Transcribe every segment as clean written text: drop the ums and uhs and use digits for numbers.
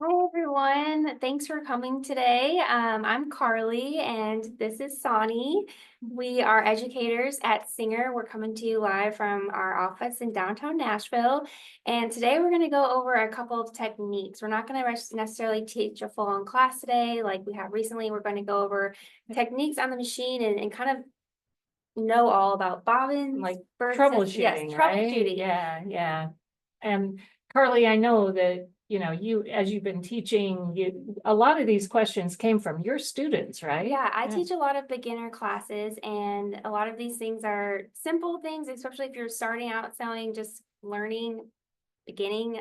Hi everyone, thanks for coming today. I'm Carly and this is Sonny. We are educators at Singer. We're coming to you live from our office in downtown Nashville. And today we're going to go over a couple of techniques. We're not going to necessarily teach a full-on class today like we have recently. We're going to go over techniques on the machine and kind of know all about bobbins, Like troubleshooting. Yes, troubleshooting, right? troubleshooting. Yeah. And Carly, I know that, you, as you've been teaching, a lot of these questions came from your students, right? Yeah, I teach a lot of beginner classes, and a lot of these things are simple things, especially if you're starting out sewing, just learning, beginning.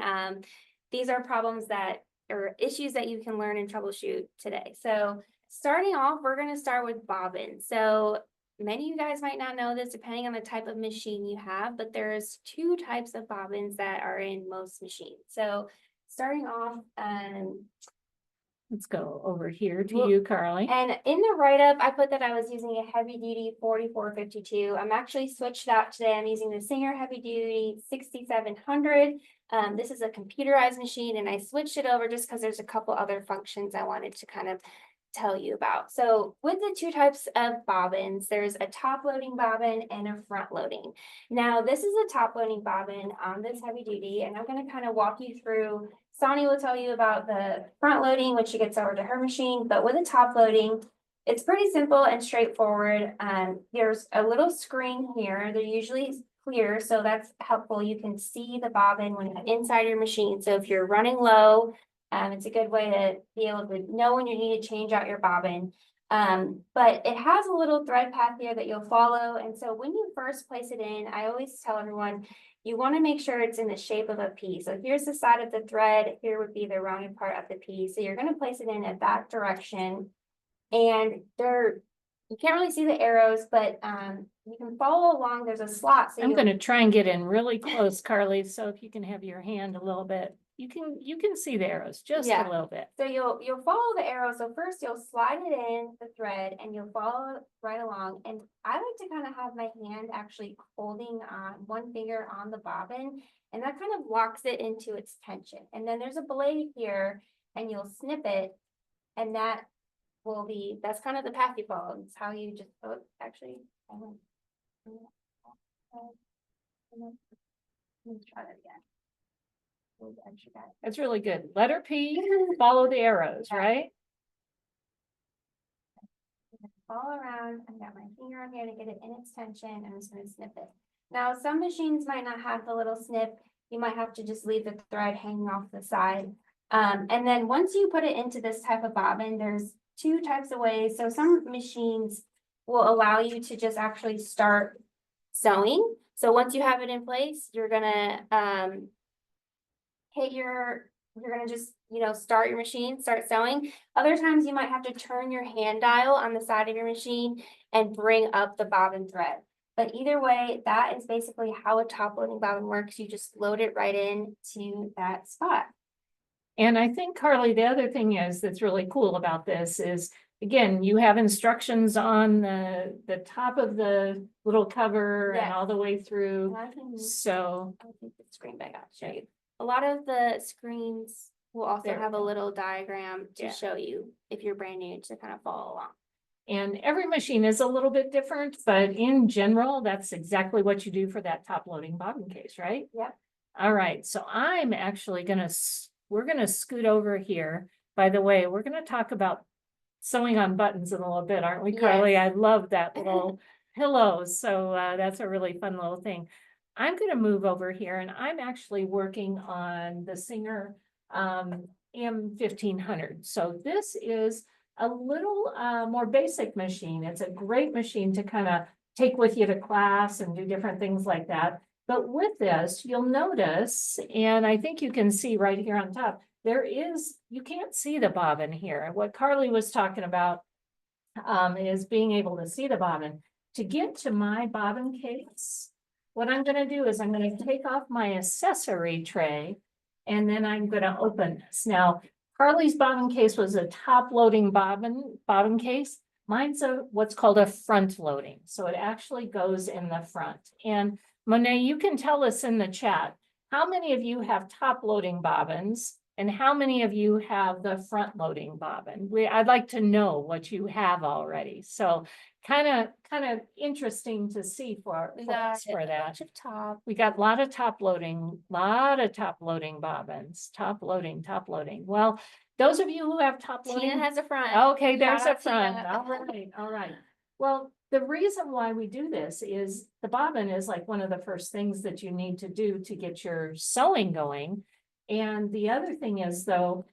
These are problems that or issues that you can learn and troubleshoot today. So starting off, we're going to start with bobbin. So many of you guys might not know this depending on the type of machine you have, but there's two types of bobbins that are in most machines. So starting off, Let's go over here to you, Carly. and in the write-up, I put that I was using a heavy-duty 4452. I'm actually switched out today. I'm using the Singer heavy-duty 6700. This is a computerized machine, and I switched it over just because there's a couple other functions I wanted to kind of tell you about. So with the two types of bobbins, there's a top-loading bobbin and a front-loading. Now, this is a top-loading bobbin on this heavy-duty, and I'm going to kind of walk you through. Sonny will tell you about the front loading when she gets over to her machine, but with a top loading, it's pretty simple and straightforward. There's a little screen here. They're usually clear, so that's helpful. You can see the bobbin when it's inside your machine. So if you're running low, it's a good way to be able to know when you need to change out your bobbin. But it has a little thread path here that you'll follow. And so when you first place it in, I always tell everyone, you want to make sure it's in the shape of a P. So here's the side of the thread. Here would be the rounded part of the P. So you're going to place it in at that direction. And you can't really see the arrows, but you can follow along. There's a slot. So I'm going to try and get in really close, Carly. So if you can have your hand a little bit, you can see the arrows just a little bit. So you'll follow the arrow. So first you'll slide it in the thread and you'll follow right along. And I like to kind of have my hand actually holding on one finger on the bobbin, and that kind of locks it into its tension. And then there's a blade here, and you'll snip it, and that's kind of the path you follow. It's how you just actually. Let me try that again. That's really good. Letter P, follow the arrows, right? All around. I've got my finger on here to get it in its tension. I'm just going to snip it. Now, some machines might not have the little snip. You might have to just leave the thread hanging off the side. And then once you put it into this type of bobbin, there's two types of ways. So some machines will allow you to just actually start sewing. So once you have it in place, you're gonna you're gonna just, start your machine, start sewing. Other times you might have to turn your hand dial on the side of your machine and bring up the bobbin thread. But either way, that is basically how a top loading bobbin works. You just load it right in to that spot. And I think, Carly, the other thing that's really cool about this is, again, you have instructions on the top of the little cover and all the way through. So I'll take the screen back out to show you. A lot of the screens will also have a little diagram to show you if you're brand new to kind of follow along. And every machine is a little bit different, but in general, that's exactly what you do for that top loading bobbin case, right? Yep. All right, so I'm actually we're gonna scoot over here. By the way, we're gonna talk about sewing on buttons in a little bit, aren't we, Carly? Yes. I love that little pillows. So that's a really fun little thing. I'm going to move over here, and I'm actually working on the Singer M1500. So this is a little more basic machine. It's a great machine to kind of take with you to class and do different things like that. But with this, you'll notice, and I think you can see right here on top, you can't see the bobbin here. What Carly was talking about is being able to see the bobbin. To get to my bobbin case, what I'm going to do is I'm going to take off my accessory tray, and then I'm going to open this. Now, Carly's bobbin case was a top loading bobbin case. Mine's what's called a front loading. So it actually goes in the front. And Monet, you can tell us in the chat, how many of you have top loading bobbins And how many of you have the front loading bobbin? I'd like to know what you have already. So kind of interesting to see for We got us for a that. bunch of top. We got a lot of top loading bobbins, top loading. Well, those of you who have top loading. Tina has a front. Okay, there's Shout a out front. Tina. All right. Well, the reason why we do this is the bobbin is like one of the first things that you need to do to get your sewing going. And the other thing is though,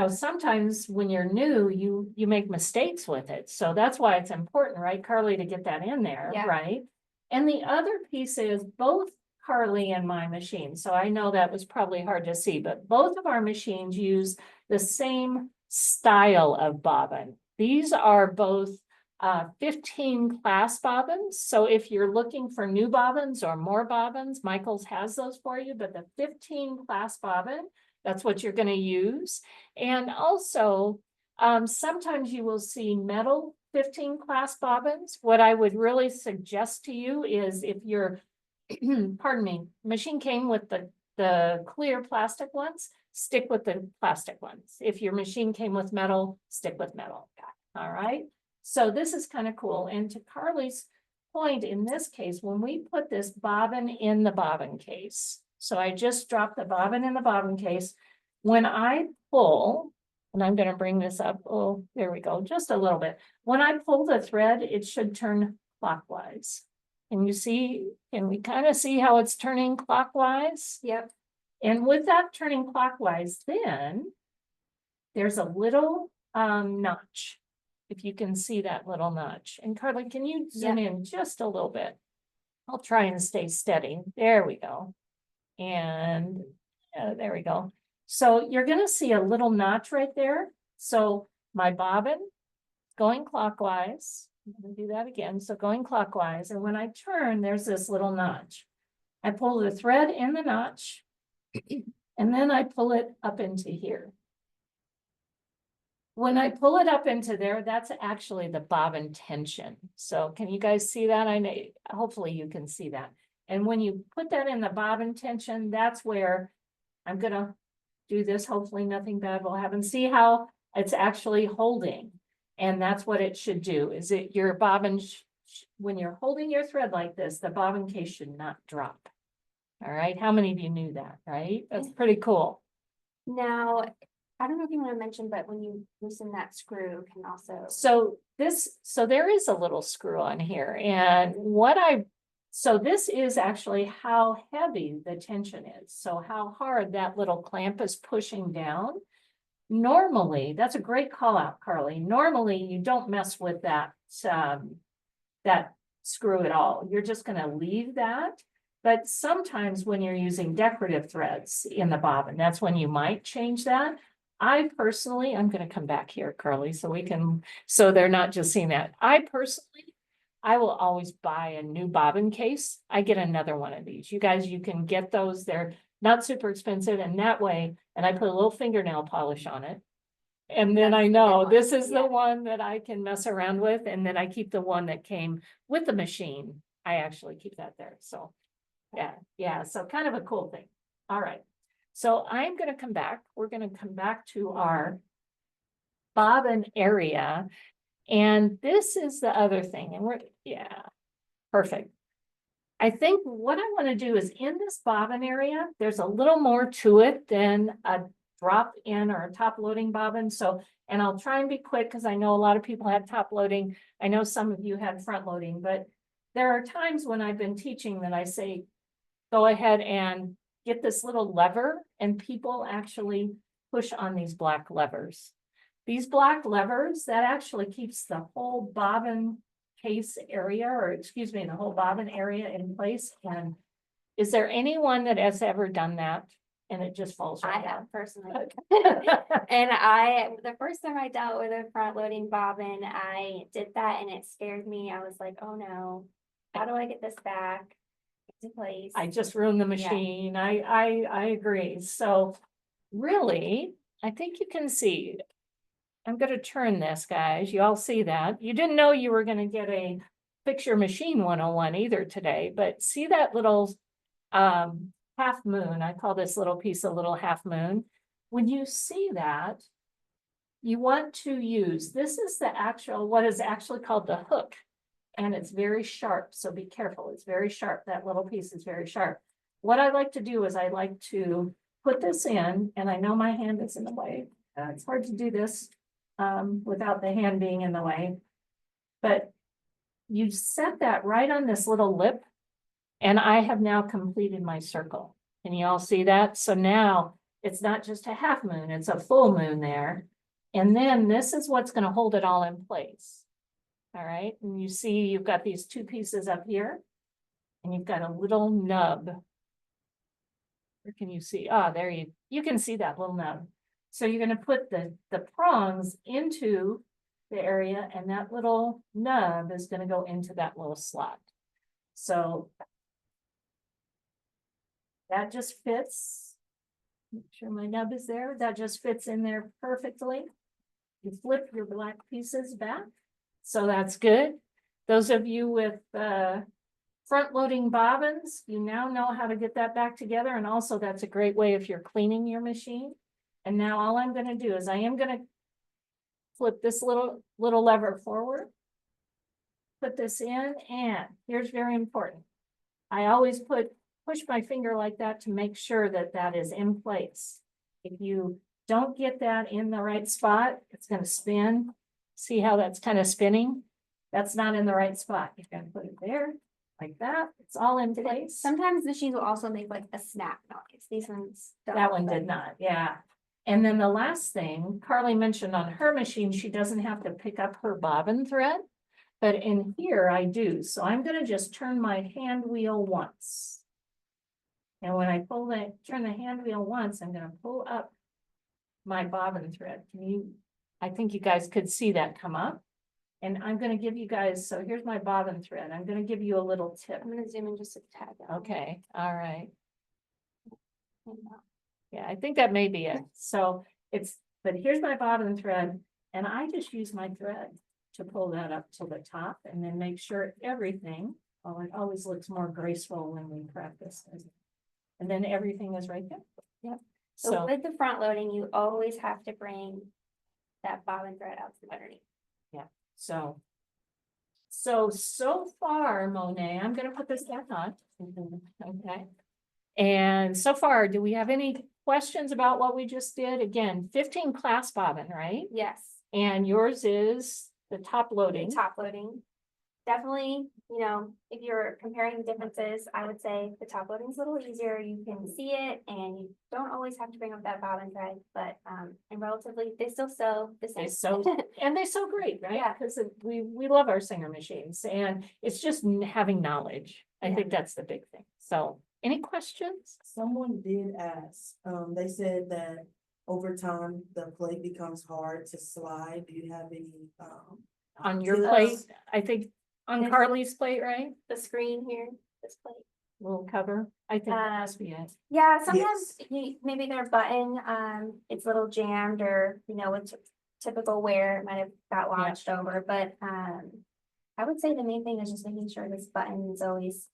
sometimes when you're new, you make mistakes with it. So that's why it's important, right, Carly, to get that in there, Yeah. right? And the other piece is both Carly and my machine. So I know that was probably hard to see, but both of our machines use the same style of bobbin. These are both 15 class bobbins. So if you're looking for new bobbins or more bobbins, Michael's has those for you, but the 15 class bobbin, that's what you're going to use. And also, sometimes you will see metal 15 class bobbins. What I would really suggest to you is if your, pardon me, machine came with the clear plastic ones, stick with the plastic ones. If your machine came with metal, stick with metal. All right. So this is kind of cool. And to Carly's point, in this case, when we put this bobbin in the bobbin case, so I just dropped the bobbin in the bobbin case. When I pull, and I'm going to bring this up. Oh, there we go. Just a little bit. When I pull the thread, it should turn clockwise. Can we kind of see how it's turning clockwise? Yep. And with that turning clockwise, then there's a little notch. If you can see that little notch. And Carly, can you zoom in just a little bit? I'll try and stay steady. There we go. And there we go. So you're going to see a little notch right there. So my bobbin going clockwise. I'm going to do that again. So going clockwise. And when I turn, there's this little notch. I pull the thread in the notch and then I pull it up into here. When I pull it up into there, that's actually the bobbin tension. So can you guys see that? I know, hopefully you can see that. And when you put that in the bobbin tension, that's where I'm gonna do this. Hopefully nothing bad will happen. See how it's actually holding. And that's what it should do, is it your bobbin, when you're holding your thread like this, the bobbin case should not drop. All right, how many of you knew that, right? That's pretty cool. Now, I don't know if you want to mention, but when you loosen that screw can also. So there is a little screw on here, and so this is actually how heavy the tension is. So how hard that little clamp is pushing down. Normally, that's a great call out, Carly. Normally, you don't mess with that screw at all. You're just going to leave that. But sometimes when you're using decorative threads in the bobbin, that's when you might change that. I personally, I'm going to come back here, Carly, so they're not just seeing that. I will always buy a new bobbin case. I get another one of these. You guys, you can get those. They're not super expensive, and that way, and I put a little fingernail polish on it. And then I know this is the one that I can mess around with, and then I keep the one that came with the machine. I actually keep that there. So yeah, so kind of a cool thing. All right. So I'm going to come back. We're going to come back to our bobbin area. And this is the other thing. And perfect. I think what I want to do is in this bobbin area, there's a little more to it than a drop in or a top loading bobbin. So, and I'll try and be quick because I know a lot of people have top loading. I know some of you had front loading, but there are times when I've been teaching that I say, go ahead and get this little lever, and people actually push on these black levers. These black levers, that actually keeps the whole bobbin case area, or excuse me, the whole bobbin area in place. And is there anyone that has ever done that and it just falls right I down? have personally. And the first time I dealt with a front loading bobbin, I did that and it scared me. I was like, oh no, how do I get this back into place? I just ruined the machine. I agree. So really, I think you can see. I'm going to turn this, guys. You all see that. You didn't know you were going to get a Fix Your Machine 101 either today, but see that little half moon. I call this little piece a little half moon. When you see that, you want to use, this is the actual, what is actually called the hook. And it's very sharp, so be careful. It's very sharp. That little piece is very sharp. What I like to do is I like to put this in, and I know my hand is in the way. It's hard to do this without the hand being in the way. But you set that right on this little lip, and I have now completed my circle. Can you all see that? So now it's not just a half moon, it's a full moon there. And then this is what's going to hold it all in place. All right, and you see you've got these two pieces up here, and you've got a little nub. Where can you see? Ah, there you can see that little nub. So you're going to put the prongs into the area, and that little nub is going to go into that little slot. So that just fits. Make sure my nub is there. That just fits in there perfectly. You flip your black pieces back. So that's good. Those of you with front loading bobbins, you now know how to get that back together. And also that's a great way if you're cleaning your machine. And now all I'm going to do is I am going to flip this little lever forward. Put this in, and here's very important. I always push my finger like that to make sure that that is in place. If you don't get that in the right spot, it's going to spin. See how that's kind of spinning? That's not in the right spot. You're going to put it there like that. It's all in place. Sometimes machines will also make like a snap noise. These ones don't. That one did not, yeah. And then the last thing, Carly mentioned on her machine, she doesn't have to pick up her bobbin thread, but in here I do. So I'm going to just turn my hand wheel once. And when I turn the hand wheel once, I'm going to pull up my bobbin thread. I think you guys could see that come up. And I'm going to give you guys, so here's my bobbin thread. I'm going to give you a little tip. I'm going to zoom in just a tad. Okay, all right. Yeah, I think that may be it. So but here's my bobbin thread, and I just use my thread to pull that up to the top and then make sure everything, oh, it always looks more graceful when we practice. And then everything is right there. Yep. So with the front loading, you always have to bring that bobbin thread out from underneath. Yeah. So far, Monet, I'm going to put this back on. Okay. And so far, do we have any questions about what we just did? Again, 15 class bobbin, right? Yes. And yours is the top loading. Top loading. Definitely, if you're comparing the differences, I would say the top loading is a little easier. You can see it, and you don't always have to bring up that bobbin thread, but and relatively, they still sew the same. And they sew great, right? Yeah. Because we love our Singer machines, and it's just having knowledge. I think that's the big thing. So, any questions? Someone did ask, they said that over time, the plate becomes hard to slide. Do you have any, On your tips? plate, I think on This- Carly's plate, right? The screen here, this plate. Little cover. I think that must be it. Yeah, sometimes maybe their button, it's a little jammed, or with typical wear, it might have got lodged over. But I would say the main thing is just making sure this button is always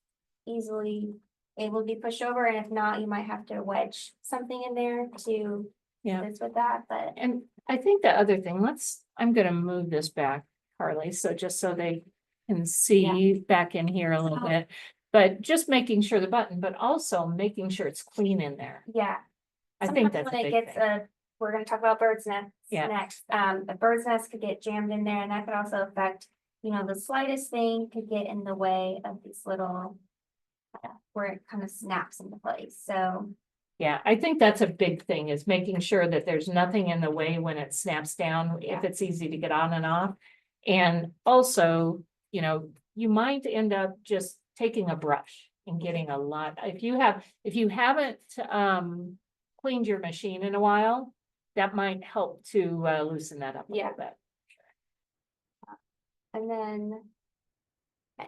easily able to be pushed over, and if not, you might have to wedge something in there to assist with that. But And I think the other thing, I'm gonna move this back, Carly, so just so they can see back in here a little bit. But just making sure the button, but also making sure it's clean in there. yeah, I think sometimes that's a when big it thing. gets we're going to talk about bird's nests next. The bird's nest could get jammed in there, and that could also affect, the slightest thing could get in the way of these little, where it kind of snaps into place. So Yeah, I think that's a big thing, is making sure that there's nothing in the way when it snaps down, if it's easy to get on and off. And also, you might end up just taking a brush and getting a lot. If you haven't cleaned your machine in a while, that might help to loosen that up a little bit. and then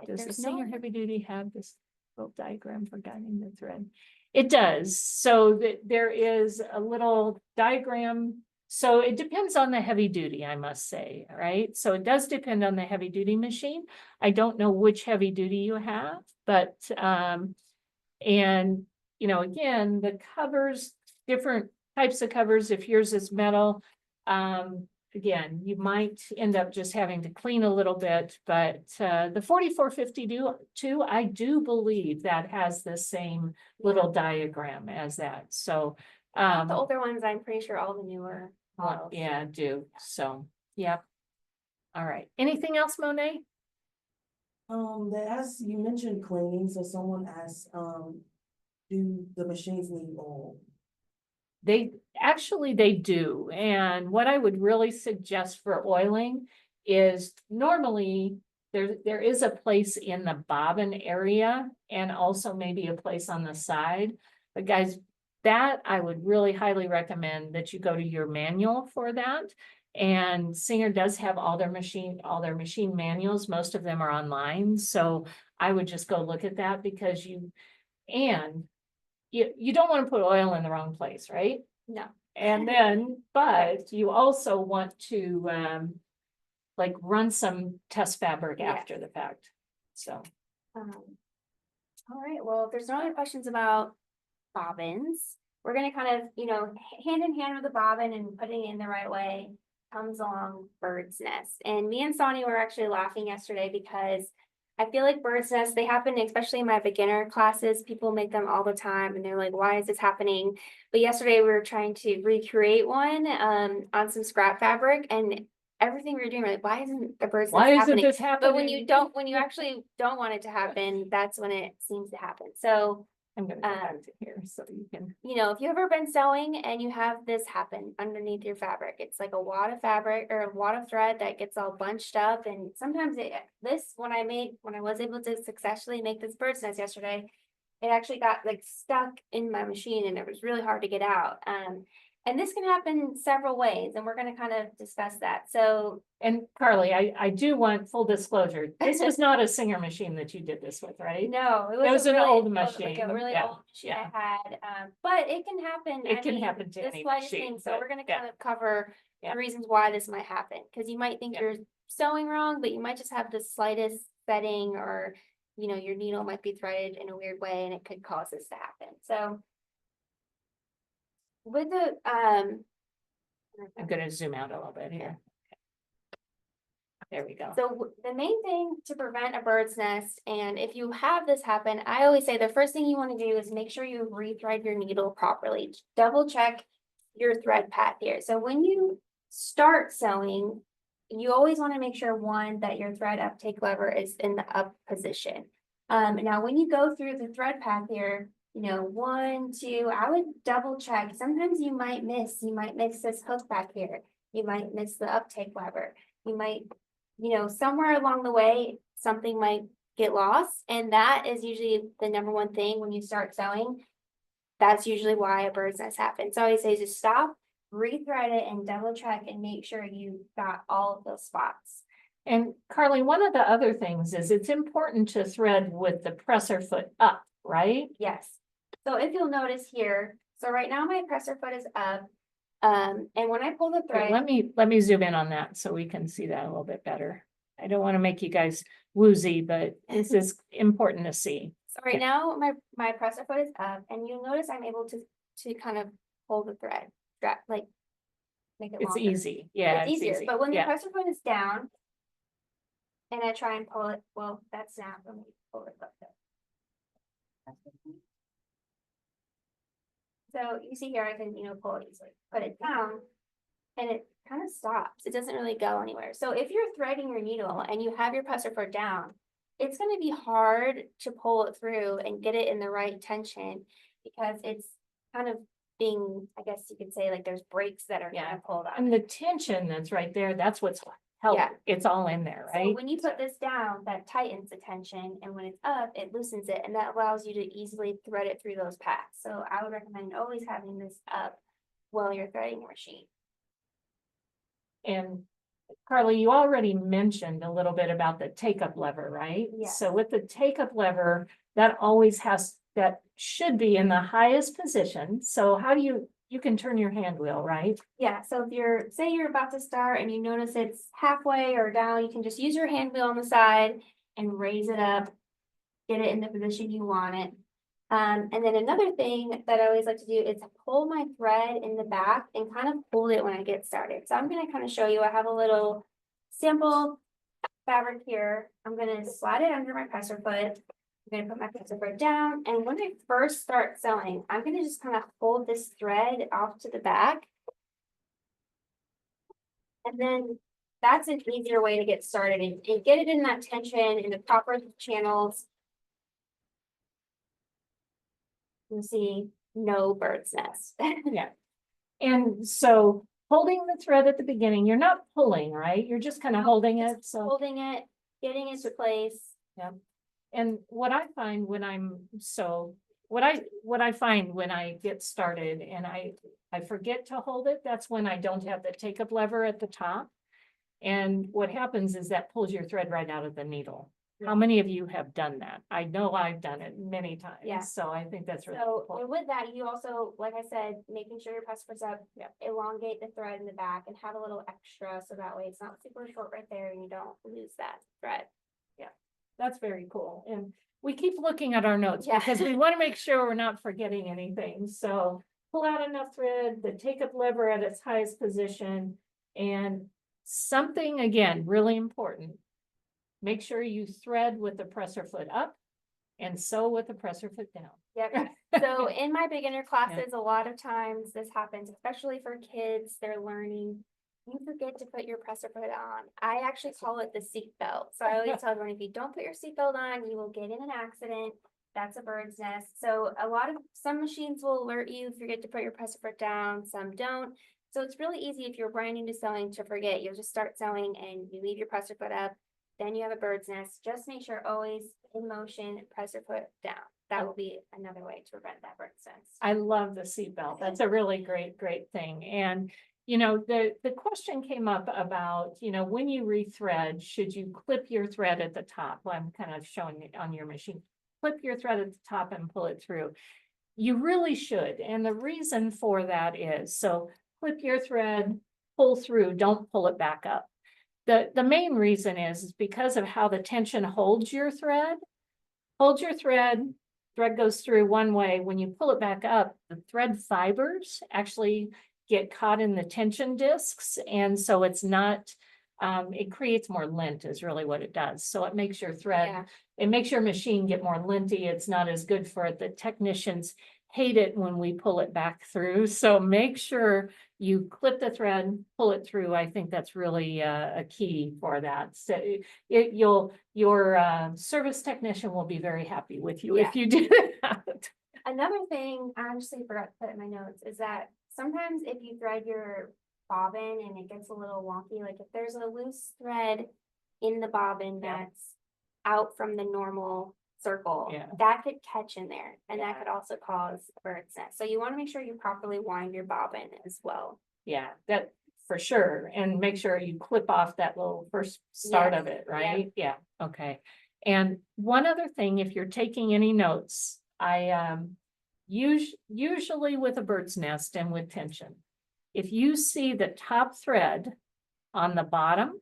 Does the there's Singer no, Heavy Duty have this little diagram for guiding the thread? It does. So there is a little diagram. So it depends on the heavy duty, I must say, right? So it does depend on the heavy duty machine. I don't know which heavy duty you have, but and you know, again, the covers, different types of covers, if yours is metal. Again, you might end up just having to clean a little bit, but the 4452, I do believe that has the same little diagram as that, so. Not the older ones, I'm pretty sure all the newer models. Yeah, do, so, yep. All right, anything else, Monet? As you mentioned cleaning, so someone asked, do the machines need oil? They do, and what I would really suggest for oiling is normally there is a place in the bobbin area and also maybe a place on the side. But guys, that I would really highly recommend that you go to your manual for that. And Singer does have all their machine manuals. Most of them are online, so I would just go look at that because you don't want to put oil in the wrong place, right? No. And then, but you also want to like run some test fabric Yeah. after the fact. So, All right, well, if there's no other questions about bobbins, we're gonna kind of, you know, hand in hand with the bobbin and putting it in the right way comes along bird's nest. And me and Sonny were actually laughing yesterday because I feel like bird's nests, they happen, especially in my beginner classes, people make them all the time and they're like, why is this happening? But yesterday we were trying to recreate one on some scrap fabric, and everything we were doing, we're like, why isn't the bird's nest happening? this happening? But when you actually don't want it to happen, that's when it seems to happen. So, I'm gonna go back to here so you can. you know, if you've ever been sewing and you have this happen underneath your fabric, it's like a wad of fabric or a wad of thread that gets all bunched up. And sometimes when I was able to successfully make this bird's nest yesterday, it actually got like stuck in my machine and it was really hard to get out. And this can happen several ways, and we're gonna kind of discuss that. So, And Carly, I do want full disclosure. This was not a Singer machine that you did this with, right? no, it It was an old like machine, a really yeah, old machine yeah. I had, but it can happen. It I can mean, happen to the any slightest machine, thing. So but we're gonna yeah. kind of cover Yeah. the reasons why this might happen, because you might think Yeah. you're sewing wrong, but you might just have the slightest setting, or you know, your needle might be threaded in a weird way and it could cause this to happen. So with the I'm gonna zoom out a little bit here. There we go. So the main thing to prevent a bird's nest, and if you have this happen, I always say the first thing you want to do is make sure you rethread your needle properly. Double check your thread path here. So when you start sewing, you always want to make sure, one, that your thread uptake lever is in the up position. Now when you go through the thread path here, you know, 1, 2, I would double check. Sometimes you might miss this hook back here. You might miss the uptake lever. You might, you know, somewhere along the way, something might get lost. And that is usually the number one thing when you start sewing. That's usually why a bird's nest happens. So I always say just stop, rethread it, and double check and make sure you got all of those spots. And Carly, one of the other things is it's important to thread with the presser foot up, right? Yes. So if you'll notice here, so right now my presser foot is up. And when I pull the Here, thread, let me zoom in on that so we can see that a little bit better. I don't want to make you guys woozy, but this is important to see. so right now my presser foot is up, and you'll notice I'm able to kind of pull the thread, like make it It's longer. easy. Yeah, It's easier, but when the Yeah. presser foot is down and I try and pull it, well, that's not, let me pull it up there. So you see here, I can, you know, pull it easily, put it down, and it kind of stops. It doesn't really go anywhere. So if you're threading your needle and you have your presser foot down, it's going to be hard to pull it through and get it in the right tension, because it's kind of being, I guess you could say, like there's breaks that are Yeah. kind of pulled on. And the tension that's right there, that's what's helping. Yeah. It's all in there, So right? when you put this down, that tightens the tension, and when it's up, it loosens it, and that allows you to easily thread it through those paths. So I would recommend always having this up while you're threading your machine. And Carly, you already mentioned a little bit about the take-up lever, right? Yes. So with the take-up lever, that should be in the highest position. So how do you can turn your hand wheel, right? Yeah, so if say you're about to start and you notice it's halfway or down, you can just use your hand wheel on the side and raise it up, get it in the position you want it. And then another thing that I always like to do is pull my thread in the back and kind of hold it when I get started. So I'm gonna kind of show you, I have a little sample fabric here. I'm gonna slide it under my presser foot. I'm gonna put my presser foot down, and when I first start sewing, I'm gonna just kind of hold this thread off to the back. And then that's an easier way to get started and get it in that tension in the proper channels. You see no bird's nest. Yeah. And so holding the thread at the beginning, you're not pulling, right? You're just kind of holding it, so. Holding it, getting it to place. And what I find when what I find when I get started and I forget to hold it, that's when I don't have the take-up lever at the top. And what happens is that pulls your thread right out of the needle. How many of you have done that? I know I've done it many times. Yeah. So I think that's really So cool. and with that, you also, like I said, making sure your press foot's up, elongate the thread in the back and have a little extra, so that way it's not super short right there and you don't lose that thread. That's very cool. And we keep looking at our notes Yeah. because we want to make sure we're not forgetting anything. So pull out enough thread, the take-up lever at its highest position, and something, again, really important. Make sure you thread with the presser foot up and sew with the presser foot down. Yep. So in my beginner classes, a lot of times this happens, especially for kids, they're learning. You forget to put your presser foot on. I actually call it the seat belt. So I always tell everyone, if you don't put your seat belt on, you will get in an accident. That's a bird's nest. So some machines will alert you if you forget to put your presser foot down, some don't. So it's really easy if you're brand new to sewing to forget. You'll just start sewing and you leave your presser foot up. Then you have a bird's nest. Just make sure always in motion, presser foot down. That will be another way to prevent that bird's nest. I love the seatbelt. That's a really great thing. And you know, the question came up about, you know, when you rethread, should you clip your thread at the top? Well, I'm kind of showing it on your machine. Clip your thread at the top and pull it through. You really should. And the reason for that is, so clip your thread, pull through, don't pull it back up. The main reason is because of how the tension holds your thread. Hold your thread goes through one way. When you pull it back up, the thread fibers actually get caught in the tension discs. And so it's not, it creates more lint is really what it does. So it makes your thread, it makes your machine get more linty. It's not as good for it. The technicians hate it when we pull it back through. So make sure you clip the thread, pull it through. I think that's really a key for that. So your service technician will be very happy with you if you do that. Another thing I actually forgot to put in my notes is that sometimes if you thread your bobbin and it gets a little wonky, like if there's a loose thread in the bobbin that's out from the normal circle, that could catch in there and that could also cause a bird's nest. So you want to make sure you properly wind your bobbin as well. Yeah, that for sure. And make sure you clip off that little first start of it, right? Yeah. Okay. And one other thing, if you're taking any notes, I usually with a bird's nest and with tension, if you see the top thread on the bottom,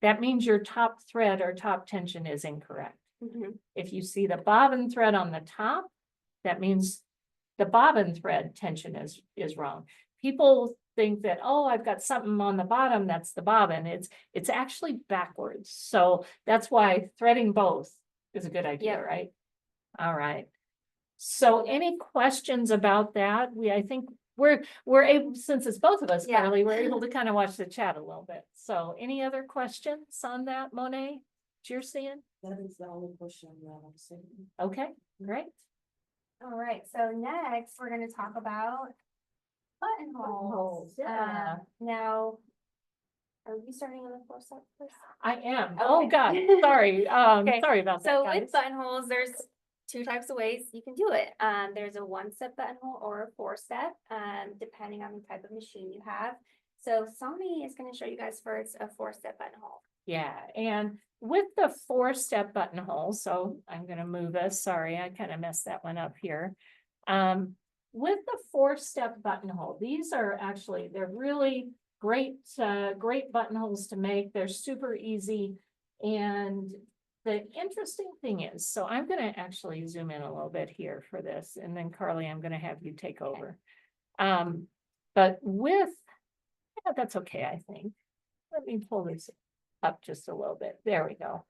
that means your top thread or top tension is incorrect. If you see the bobbin thread on the top, that means the bobbin thread tension is wrong. People think that, oh, I've got something on the bottom, that's the bobbin. It's actually backwards. So that's why threading both is a good idea, right? All right. So any questions about that? I think we're able, since it's both of us, Carly, we're able to kind of watch the chat a little bit. So any other questions on that, Monet, that you're seeing? That is the only question that I'm seeing. Okay, great. All right, so next we're going to talk about buttonholes. Now, are you starting on the 4 step first? I am. Okay. Oh God, sorry. Sorry about that. So guys. with buttonholes, there's 2 types of ways you can do it. There's a 1-step buttonhole or a 4-step, depending on the type of machine you have. So Sony is going to show you guys first a 4-step buttonhole. Yeah, and with the 4-step buttonhole, so I'm going to move us. Sorry, I kind of messed that one up here. With the 4-step buttonhole, these are actually, they're really great buttonholes to make. They're super easy. And the interesting thing is, so I'm gonna actually zoom in a little bit here for this, and then Carly, I'm gonna have you take over. But with, yeah, that's okay, I think. Let me pull this up just a little bit. There we go.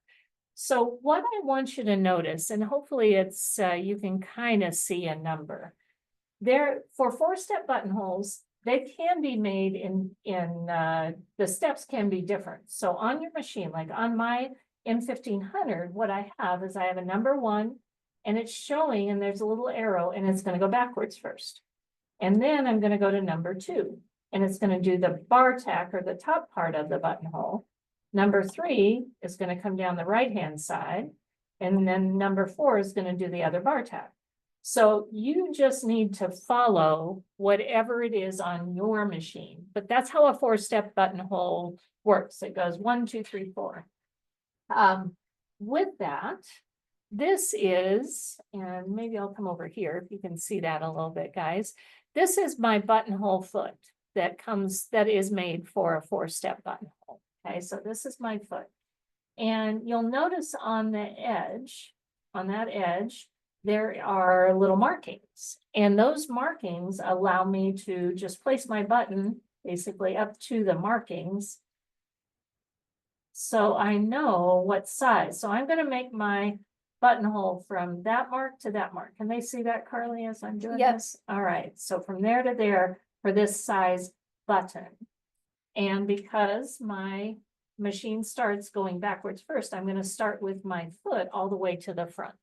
So what I want you to notice, and hopefully it's, you can kind of see a number. There, for 4-step buttonholes, they can be made the steps can be different. So on your machine, like on my M1500, what I have is I have a number 1 and it's showing, and there's a little arrow, and it's going to go backwards first. And then I'm going to go to number 2, and it's going to do the bar tack or the top part of the buttonhole. Number 3 is going to come down the right-hand side, and then number 4 is going to do the other bar tack. So you just need to follow whatever it is on your machine, but that's how a 4-step buttonhole works. It goes 1, 2, 3, 4. With that, this is, and maybe I'll come over here if you can see that a little bit, guys. This is my buttonhole foot that is made for a 4-step buttonhole. Okay, so this is my foot. And you'll notice on the edge, on that edge, there are little markings. And those markings allow me to just place my button basically up to the markings. So I know what size. So I'm going to make my buttonhole from that mark to that mark. Can they see that, Carly, as I'm doing this? All right. So from there to there for this size button. And because my machine starts going backwards first, I'm going to start with my foot all the way to the front.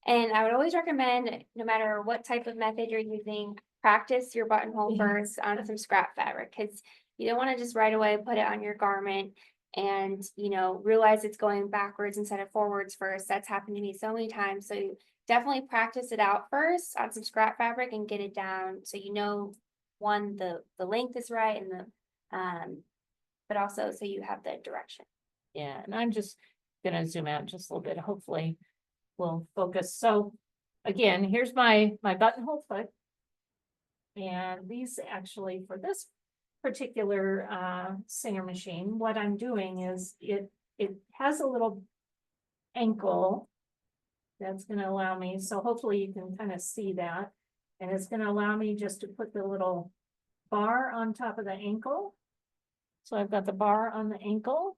And I would always recommend, no matter what type of method you're using, practice your buttonhole first on some scrap fabric, because you don't want to just right away put it on your garment and, you know, realize it's going backwards instead of forwards first. That's happened to me so many times. So you definitely practice it out first on some scrap fabric and get it down. So, you know, one, the length is right, and but also so you have the direction. Yeah, and I'm just gonna zoom out just a little bit. Hopefully we'll focus. So again, here's my buttonhole foot. And these actually, for this particular Singer machine, what I'm doing is it has a little ankle that's going to allow me, so hopefully you can kind of see that, and it's going to allow me just to put the little bar on top of the ankle. So I've got the bar on the ankle,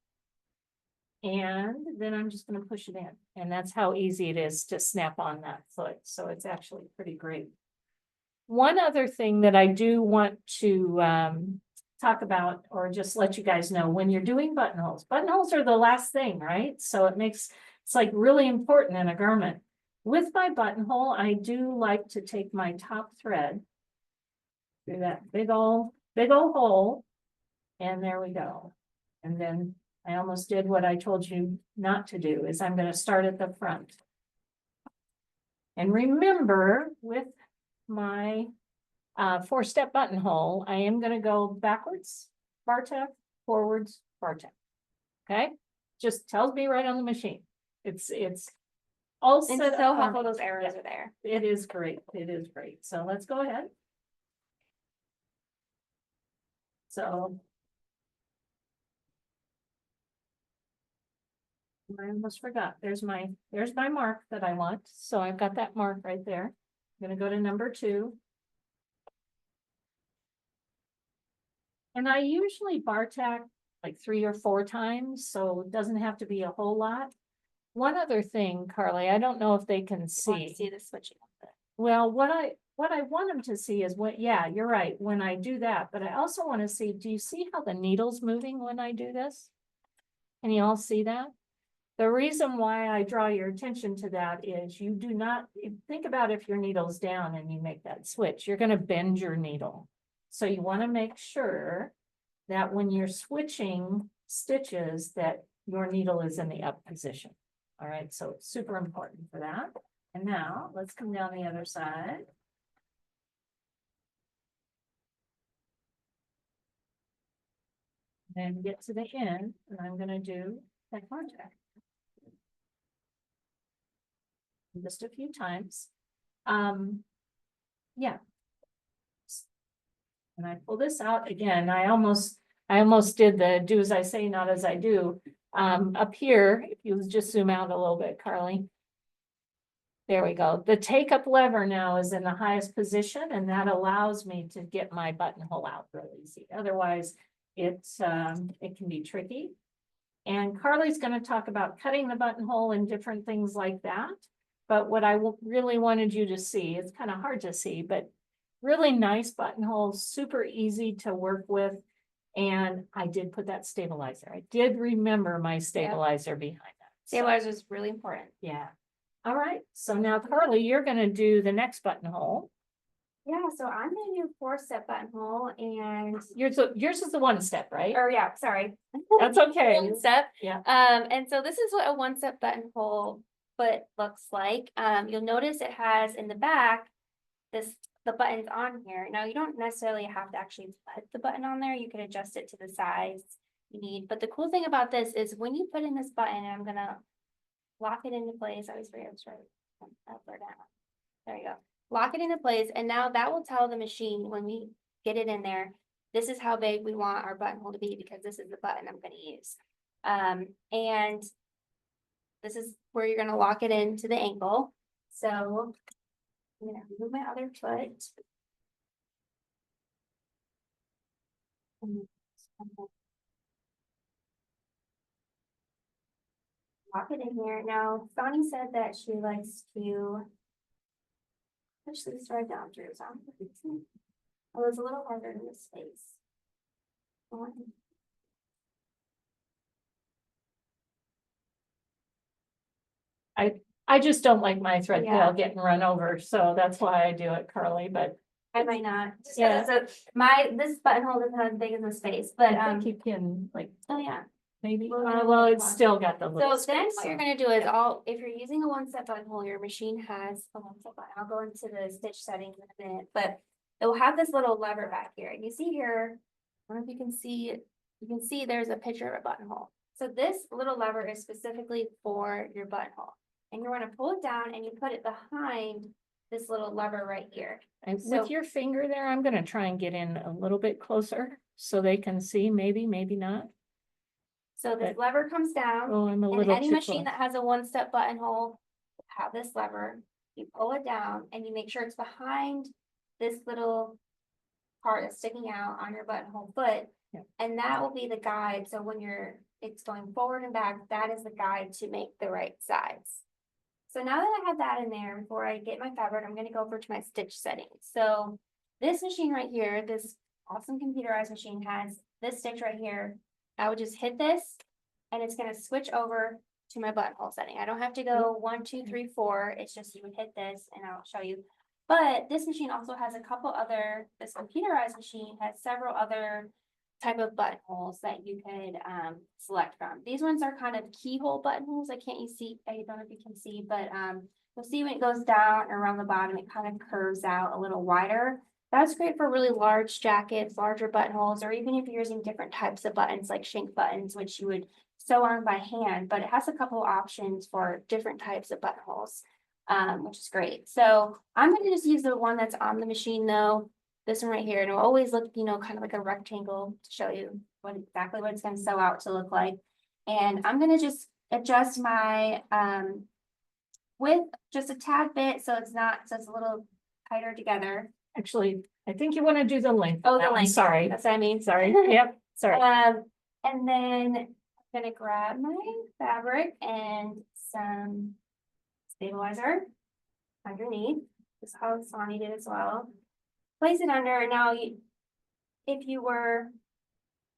and then I'm just going to push it in, and that's how easy it is to snap on that foot. So it's actually pretty great. One other thing that I do want to talk about, or just let you guys know, when you're doing buttonholes are the last thing, right? So it's like really important in a garment. With my buttonhole, I do like to take my top thread through that big old hole, and there we go. And then I almost did what I told you not to do, is I'm going to start at the front. And remember, with my 4-step buttonhole, I am going to go backwards, bar tack, forwards, bar tack. Okay, just tells me right on the machine. It's all set. It's so helpful those arrows are there. It is great. It is great. So let's go ahead. So I almost forgot. There's my mark that I want. So I've got that mark right there. I'm going to go to number 2. And I usually bar tack like 3 or 4 times, so it doesn't have to be a whole lot. One other thing, Carly, I don't know if they can see. See the switching. Well, what I want them to see is yeah, you're right, when I do that, but I also want to see, do you see how the needle's moving when I do this? Can you all see that? The reason why I draw your attention to that is you do not, think about if your needle's down and you make that switch, you're going to bend your needle. So you want to make sure that when you're switching stitches that your needle is in the up position. All right, so it's super important for that. And now let's come down the other side. And get to the end, and I'm going to do that contact. Just a few times. Yeah. And I pull this out again. I almost did the do as I say, not as I do. Up here, if you just zoom out a little bit, Carly. There we go. The take up lever now is in the highest position, and that allows me to get my buttonhole out really easy. Otherwise, it can be tricky. And Carly's going to talk about cutting the buttonhole and different things like that. But what I really wanted you to see, it's kind of hard to see, but really nice buttonholes, super easy to work with. And I did put that stabilizer. I did remember my stabilizer behind that. So, Stabilizer is really important. yeah. All right. So now, Carly, you're going to do the next buttonhole. Yeah, so I'm gonna do 4-step buttonhole and, Yours is the one step, right? or yeah, sorry. That's okay. 1-step. Yeah. And so this is what a 1-step buttonhole foot looks like. You'll notice it has in the back, the buttons on here. Now you don't necessarily have to actually put the button on there. You can adjust it to the size you need. But the cool thing about this is when you put in this button, and I'm gonna lock it into place. I always forget which way, up or down. There you go. Lock it into place, and now that will tell the machine when we get it in there, this is how big we want our buttonhole to be because this is the button I'm going to use. And this is where you're going to lock it into the ankle. So I'm going to remove my other foot. Lock it in here. Now, Sonny said that she likes to push this right down through. So oh, it's a little harder in this space. I just don't like my thread Yeah. tail getting run over, so that's why I do it, Carly, but I might not. Yeah. So this buttonhole isn't as big as the space, but I think you can, like, oh yeah. maybe, Well, well, it's still got the So little then space. what you're gonna do is if you're using a 1-step buttonhole, your machine has a 1-step button. I'll go into the stitch settings in a minute, but it will have this little lever back here. And you see here, I don't know if you can see it. You can see there's a picture of a buttonhole. So this little lever is specifically for your buttonhole. And you're gonna pull it down and you put it behind this little lever right here. And So- with your finger there, I'm gonna try and get in a little bit closer so they can see, maybe not. So this lever comes down. Oh, I'm a And little any too machine close. that has a 1-step buttonhole will have this lever, you pull it down and you make sure it's behind this little part that's sticking out on your buttonhole foot. Yep. And that will be the guide. So when it's going forward and back, that is the guide to make the right size. So now that I have that in there, before I get my fabric, I'm gonna go over to my stitch settings. So this machine right here, this awesome computerized machine has this stitch right here. I would just hit this and it's gonna switch over to my buttonhole setting. I don't have to go 1, 2, 3, 4. It's just you would hit this and I'll show you. But this machine also has a couple other, this computerized machine has several other type of buttonholes that you could select from. These ones are kind of keyhole buttonholes. I don't know if you can see, but you'll see when it goes down around the bottom, it kind of curves out a little wider. That's great for really large jackets, larger buttonholes, or even if you're using different types of buttons like shank buttons, which you would sew on by hand, but it has a couple options for different types of buttonholes, which is great. So I'm going to just use the one that's on the machine though. This one right here, and it'll always look, kind of like a rectangle to show you exactly what it's going to sew out to look like. And I'm going to just adjust my width just a tad bit so it's a little tighter together. Actually, I think you want to do the length. Oh, on that the one. length. Sorry. That's what I mean. Sorry. Yep. Sorry. And then I'm gonna grab my fabric and some stabilizer underneath. This is how Sonny did as well. Place it under. Now, if you were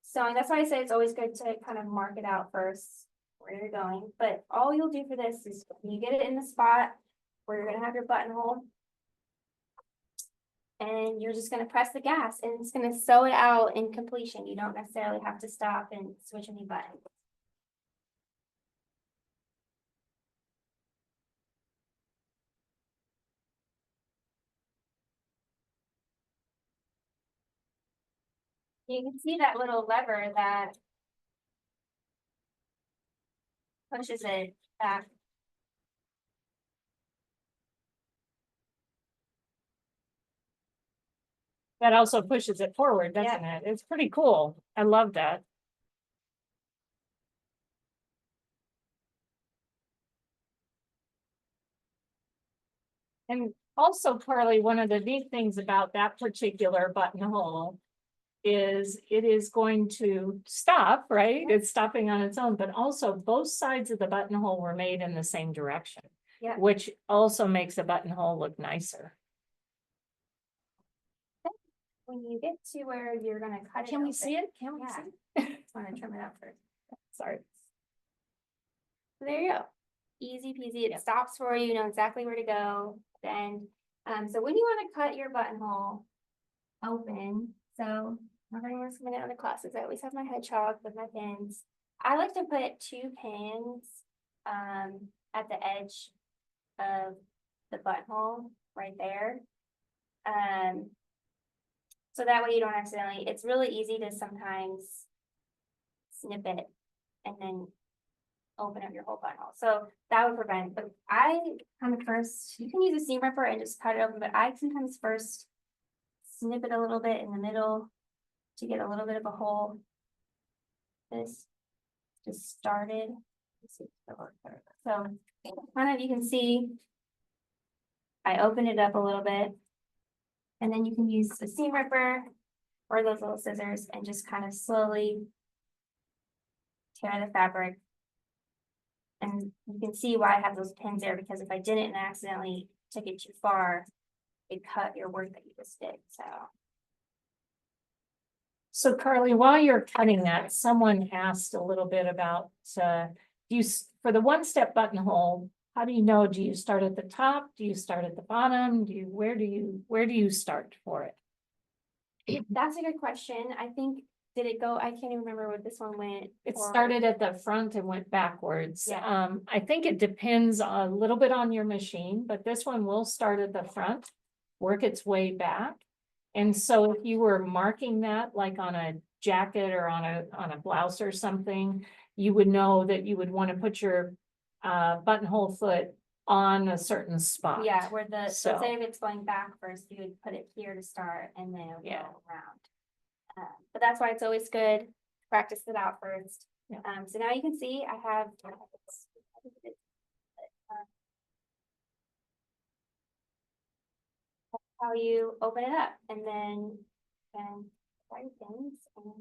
sewing, that's why I say it's always good to kind of mark it out first where you're going. But all you'll do for this is when you get it in the spot where you're gonna have your buttonhole, and you're just gonna press the gas and it's gonna sew it out in completion. You don't necessarily have to stop and switch any buttons. You can see that little lever that pushes it back. That also pushes it forward, doesn't it? It's pretty cool. I love that. And also, Carly, one of the neat things about that particular buttonhole is it is going to stop, right? It's stopping on its own, but also both sides of the buttonhole were made in the same direction, Yeah. which also makes the buttonhole look nicer. When you get to where you're gonna cut it. Can we open- see it? Can we Yeah. see it? Just wanna trim it out first. Sorry. So there you go. Easy peasy. It Yep. stops for you, you know exactly where to go. Then, so when you wanna cut your buttonhole open, so everyone's coming out of the classes, I always have my hedgehog with my pins. I like to put 2 pins, at the edge of the buttonhole right there. So that way you don't accidentally, it's really easy to sometimes snip it and then open up your whole buttonhole. So that would prevent, but I kind of first, you can use a seam ripper and just cut it open, but I sometimes first snip it a little bit in the middle to get a little bit of a hole. This just started. Let's see if it'll work better. So kind of, you can see I open it up a little bit. And then you can use the seam ripper or those little scissors and just kind of slowly tear the fabric. And you can see why I have those pins there, because if I didn't and accidentally took it too far, it cut your work that you just did, so. So Carly, while you're cutting that, someone asked a little bit about, for the one-step buttonhole, how do you know? Do you start at the top? Do you start at the bottom? Where do you start for it? That's a good question. I think, did it go, I can't even remember what this one went. It forward. started at the front and went backwards. Yeah. I think it depends a little bit on your machine, but this one will start at the front, work its way back. And so if you were marking that like on a jacket or on a blouse or something, you would know that you would want to put your buttonhole foot on a certain spot. Yeah, where the, So- let's say if it's going back first, you would put it here to start and then it would Yeah. go around. But that's why it's always good to practice it out first. Yeah. So now you can see I have. How you open it up and then, write things and.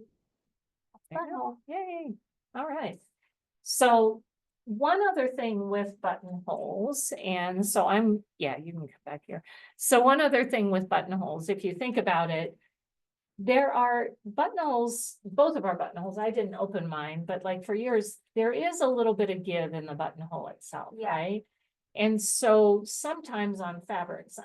There you go. Buttonhole. Yay, all right. So one other thing with buttonholes, and so you can come back here. So one other thing with buttonholes, if you think about it, there are buttonholes, both of our buttonholes, I didn't open mine, but like for years, there is a little bit of give in the buttonhole itself, Yeah. right? And so sometimes on fabrics,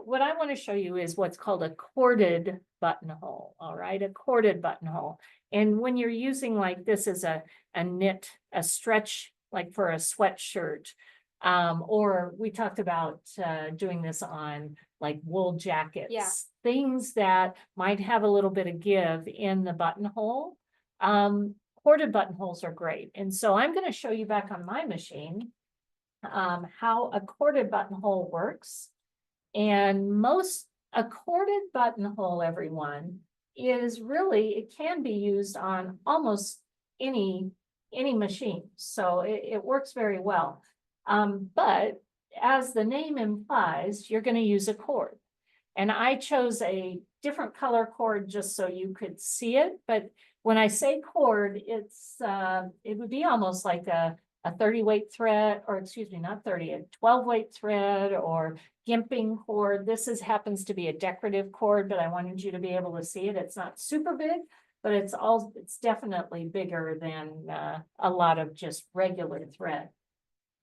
what I want to show you is what's called a corded buttonhole, all right, a corded buttonhole. And when you're using like this as a knit, a stretch, like for a sweatshirt, or we talked about doing this on like wool jackets, Yeah. things that might have a little bit of give in the buttonhole. Corded buttonholes are great. And so I'm going to show you back on my machine how a corded buttonhole works. And a corded buttonhole, everyone, is really, it can be used on almost any machine. So it works very well. But as the name implies, you're going to use a cord. And I chose a different color cord just so you could see it. But when I say cord, it would be almost like a 30 weight thread, or excuse me, not 30, a 12 weight thread or gimping cord. This happens to be a decorative cord, but I wanted you to be able to see it. It's not super big, but it's definitely bigger than a lot of just regular thread.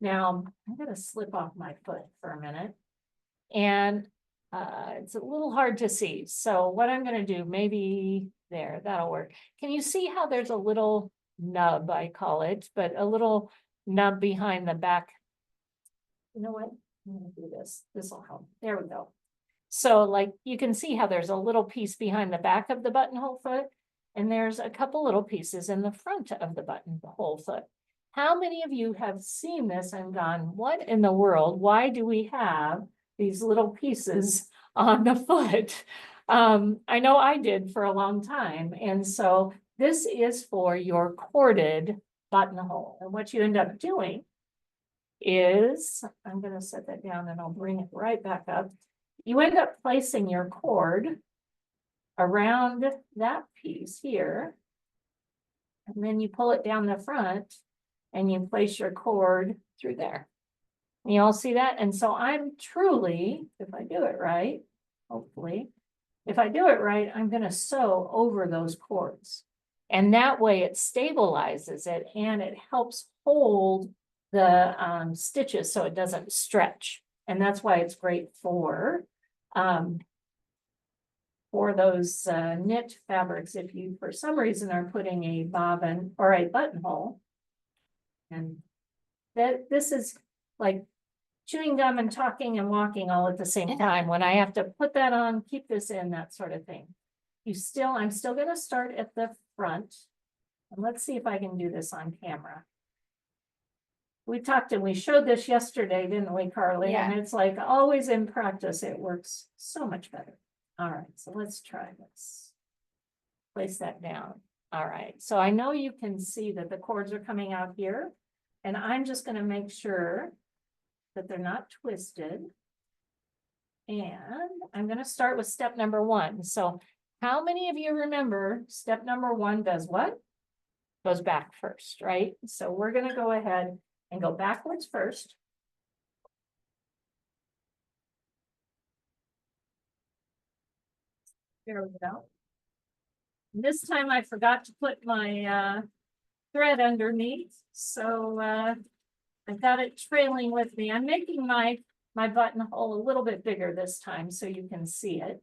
Now I'm going to slip off my foot for a minute, and it's a little hard to see. So what I'm going to do, maybe there, that'll work. Can you see how there's a little nub, I call it, but a little nub behind the back? You know what? I'm going to do this. This will help. There we go. So like you can see how there's a little piece behind the back of the buttonhole foot, and there's a couple little pieces in the front of the buttonhole foot. How many of you have seen this and gone, what in the world? Why do we have these little pieces on the foot? I know I did for a long time. And so this is for your corded buttonhole. And what you end up doing is, I'm gonna set that down and I'll bring it right back up. You end up placing your cord around that piece here. And then you pull it down the front and you place your cord through there. You all see that? And so I'm truly, if I do it right, hopefully, if I do it right, I'm gonna sew over those cords. And that way it stabilizes it and it helps hold the stitches so it doesn't stretch. And that's why it's great for those knit fabrics. If you, for some reason, are putting a bobbin or a buttonhole. And this is like chewing gum and talking and walking all at the same time. When I have to put that on, keep this in, that sort of thing. I'm still gonna start at the front. And let's see if I can do this on camera. We talked and we showed this yesterday, didn't we, Carly? Yeah. And it's like always in practice, it works so much better. All right, so let's try this. Place that down. All right, so I know you can see that the cords are coming out here. And I'm just gonna make sure that they're not twisted. And I'm gonna start with step number 1. So how many of you remember step number 1 does what? Goes back first, right? So we're gonna go ahead and go backwards first. There we go. This time I forgot to put my thread underneath, so I've got it trailing with me. I'm making my buttonhole a little bit bigger this time so you can see it.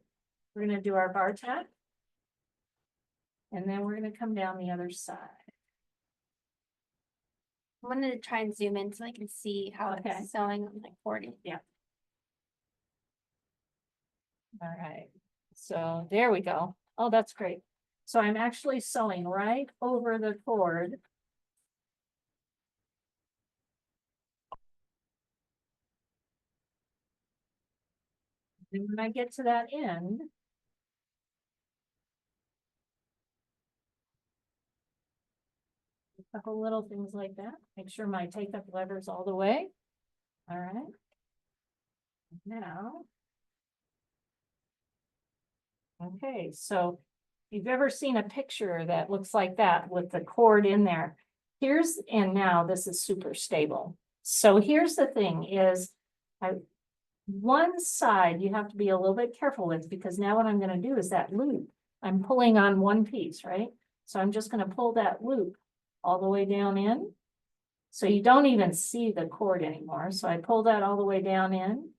We're gonna do our bar tack. And then we're gonna come down the other side. I wanted to try and zoom in so I can see how Okay. it's sewing on my cord. All right, so there we go. Oh, that's great. So I'm actually sewing right over the cord. And when I get to that end, a couple little things like that. Make sure my take-up lever's all the way. All right. Now. Okay, so if you've ever seen a picture that looks like that with the cord in there, and now this is super stable. So here's the thing is, one side you have to be a little bit careful with, because now what I'm gonna do is that loop, I'm pulling on one piece, right? So I'm just gonna pull that loop all the way down in. So you don't even see the cord anymore. So I pull that all the way down in,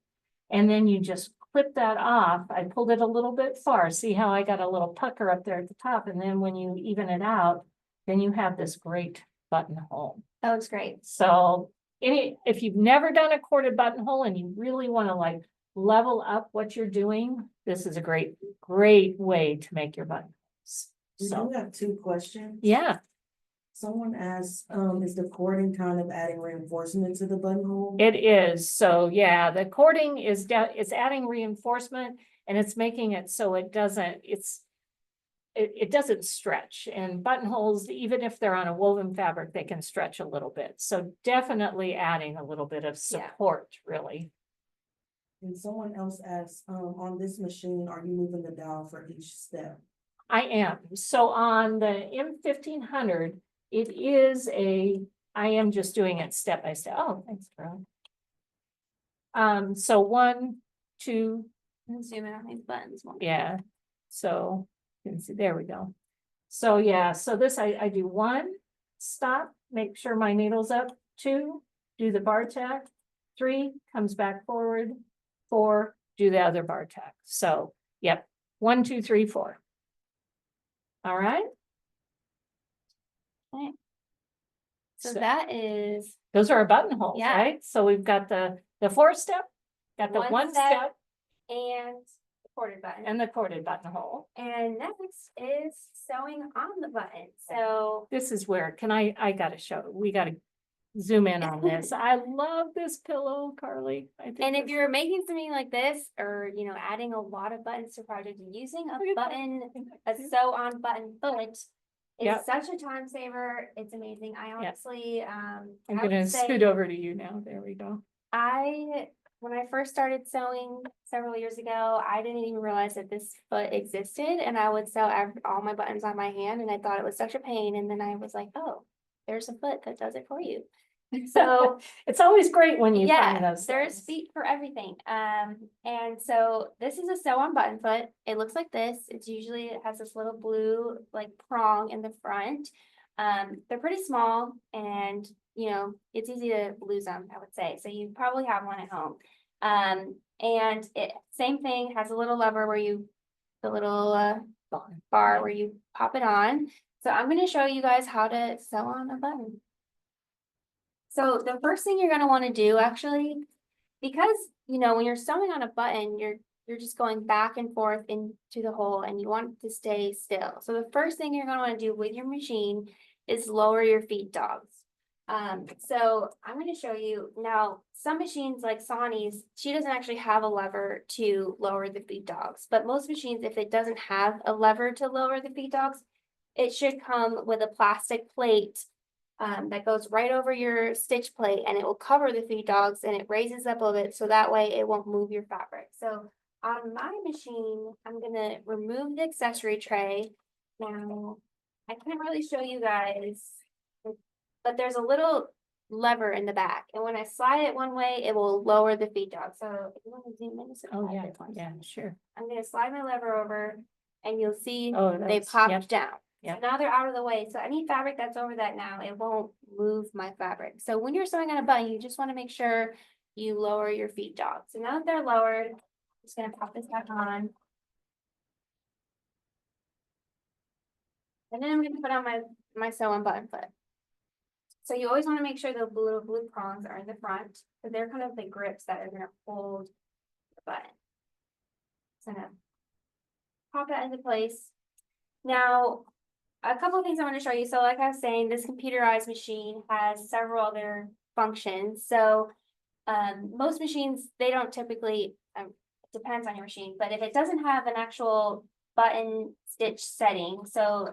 and then you just clip that off. I pulled it a little bit far. See how I got a little pucker up there at the top, and then when you even it out, then you have this great buttonhole. That looks great. So if you've never done a corded buttonhole and you really want to like level up what you're doing, this is a great way to make your buttonholes. We So do have 2 questions. yeah, Someone asked, is the cording kind of adding reinforcement to the buttonhole? it is. So yeah, the cording is adding reinforcement, and it's making it so it doesn't stretch. And buttonholes, even if they're on a woven fabric, they can stretch a little bit. So definitely adding a little bit of support, really. And someone else asked, on this machine, are you moving the dial for each step? I am. So on the M1500, I am just doing it step by step. Oh, thanks, Carol. So 1, 2, Zoom in on these buttons more. yeah. So you can see, there we go. So yeah, so this I do 1, stop, make sure my needle's up, 2, do the bar tack, 3, comes back forward, 4, do the other bar tack. So yep, 1, 2, 3, 4. All right. Okay. So that is Those are our buttonholes, Yeah. right? So we've got the 4-step, got the 1 1 step. step, and the corded button. and the corded buttonhole. And next is sewing on the button. So This is where, I gotta show, we gotta zoom in on this. I love this pillow, Carly. I think and if this- you're making something like this, or adding a lot of buttons to a project, using Look a at that. button, a sew on button foot Yep. It's such a time saver. It's amazing. I honestly, I'm I would gonna say scoot over to you now. There we go. when I first started sewing several years ago, I didn't even realize that this foot existed, and I would sew all my buttons on my hand, and I thought it was such a pain, and then I was like, oh, there's a foot that does it for you. So It's always great when you find yeah, those there's things. feet for everything. And so this is a sew on button foot. It looks like this. It's usually, it has this little blue like prong in the front. They're pretty small and you know, it's easy to lose them, I would say. So you probably have one at home. And it, same thing, has a little lever where you, the little bar where you pop it on. So I'm going to show you guys how to sew on a button. So the first thing you're gonna wanna do actually, because, you know, when you're sewing on a button, you're just going back and forth into the hole and you want it to stay still. So the first thing you're gonna wanna do with your machine is lower your feed dogs. So I'm gonna show you now, some machines like Sonny's, she doesn't actually have a lever to lower the feed dogs, but most machines, if it doesn't have a lever to lower the feed dogs, it should come with a plastic plate that goes right over your stitch plate and it will cover the feed dogs and it raises up a little bit so that way it won't move your fabric. So on my machine, I'm gonna remove the accessory tray. Now, I can't really show you guys, but there's a little lever in the back and when I slide it one way, it will lower the feed dog. So if you want to zoom in, just Oh, slide yeah, it once. yeah, sure. I'm gonna slide my lever over and you'll see Oh, they that's- popped yep. down. Yep. So now they're out of the way. So any fabric that's over that now, it won't move my fabric. So when you're sewing on a button, you just want to make sure you lower your feed dogs. So now that they're lowered, I'm just gonna pop this back on. And then I'm gonna put on my sew on button foot. So you always want to make sure the little blue prongs are in the front, because they're kind of the grips that are gonna hold the button. So now pop that into place. Now, a couple of things I want to show you. So like I was saying, this computerized machine has several other functions. So most machines, they don't typically, it depends on your machine, but if it doesn't have an actual button stitch setting, so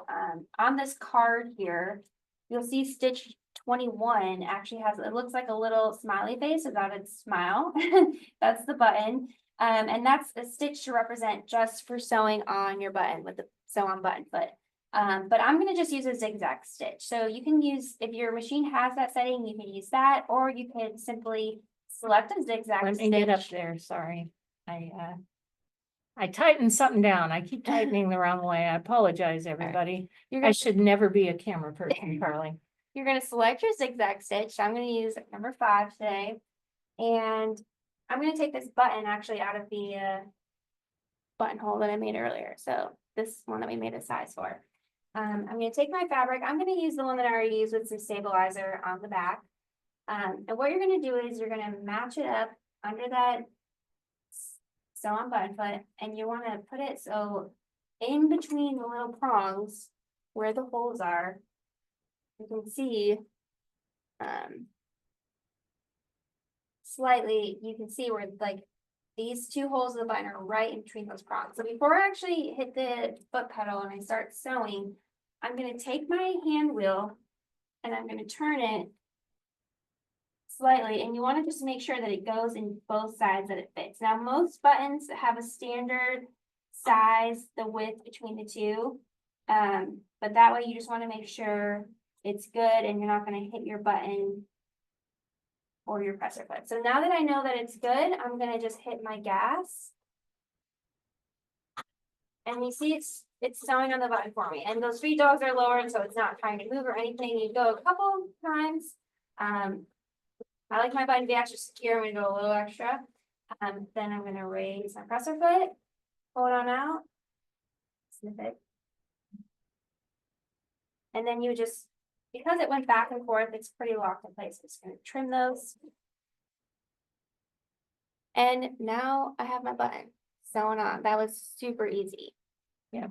on this card here, you'll see stitch 21 actually has, it looks like a little smiley face about its smile. That's the button. And that's a stitch to represent just for sewing on your button with the sew on button foot. But I'm gonna just use a zigzag stitch. So you can use, if your machine has that setting, you can use that, or you can simply select a zigzag Let me get up stitch. there, sorry. I tightened something down. I keep tightening the wrong way. I apologize, everybody. You're I gonna, should never be a camera person, Carly. you're gonna select your zigzag stitch. I'm gonna use number 5 today. And I'm gonna take this button actually out of the buttonhole that I made earlier. So this one that we made a size for. I'm gonna take my fabric. I'm gonna use the one that I already used with some stabilizer on the back. And what you're gonna do is you're gonna match it up under that sew on button foot, and you wanna put it so in between the little prongs where the holes are, you can see slightly, you can see where like these two holes of the button are right in between those prongs. So before I actually hit the foot pedal and I start sewing, I'm gonna take my hand wheel and I'm gonna turn it slightly, and you want to just make sure that it goes in both sides that it fits. Now, most buttons have a standard size, the width between the two. But that way you just want to make sure it's good and you're not going to hit your button or your presser foot. So now that I know that it's good, I'm going to just hit my gas. And you see it's sewing on the button for me. And those feed dogs are lowered, so it's not trying to move or anything. You go a couple times. I like my button to be extra secure. I'm gonna go a little extra. Then I'm gonna raise my presser foot, pull it on out, snip it. And then you just, because it went back and forth, it's pretty locked in place. I'm just gonna trim those. And now I have my button sewn on. That was super easy. Yeah.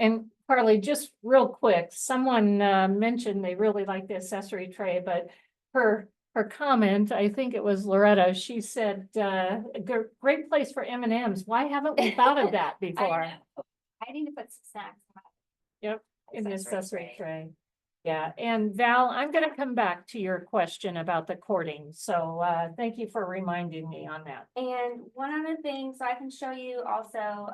And Carly, just real quick, someone mentioned they really like the accessory tray, but her comment, I think it was Loretta, she said, great place for M&Ms. Why haven't we thought of that before? I need to put some snacks. Yep. in the accessory tray. Yeah, and Val, I'm gonna come back to your question about the cording, so thank you for reminding me on that. And one other thing, so I can show you also,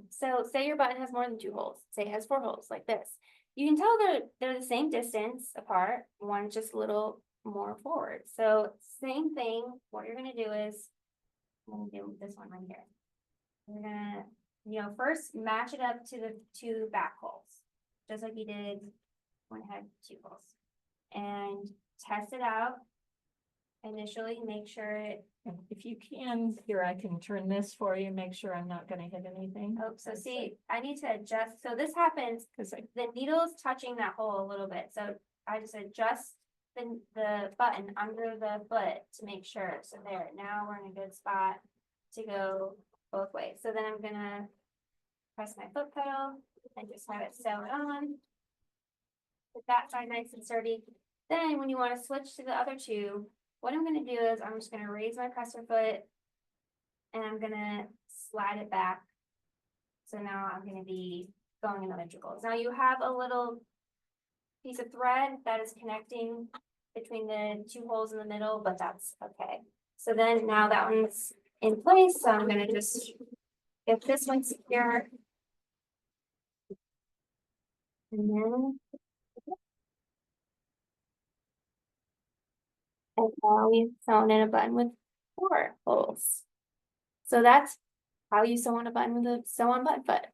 so say your button has more than 2 holes, say it has 4 holes like this. You can tell they're the same distance apart, one's just a little more forward. So same thing, what you're gonna do is, I'm gonna do this one right here. We're gonna, first match it up to the 2 back holes, just like you did when it had 2 holes. And test it out. Initially, make sure it, If you can, here, I can turn this for you, make sure I'm not gonna hit anything. oh, so see, I need to adjust, so this happens, Cause I, the needle's touching that hole a little bit, so I just adjust the button under the foot to make sure, so there, now we're in a good spot to go both ways, so then I'm gonna press my foot pedal and just have it sew it on. With that side nice and sturdy, then when you wanna switch to the other 2, what I'm gonna do is I'm just gonna raise my presser foot and I'm gonna slide it back. So now I'm gonna be going in electricals. Now you have a little piece of thread that is connecting between the 2 holes in the middle, but that's okay. So then now that one's in place, so I'm gonna just get this one secure. And then. And now we've sewn in a button with 4 holes. So that's how you sew on a button with a sew-on button foot.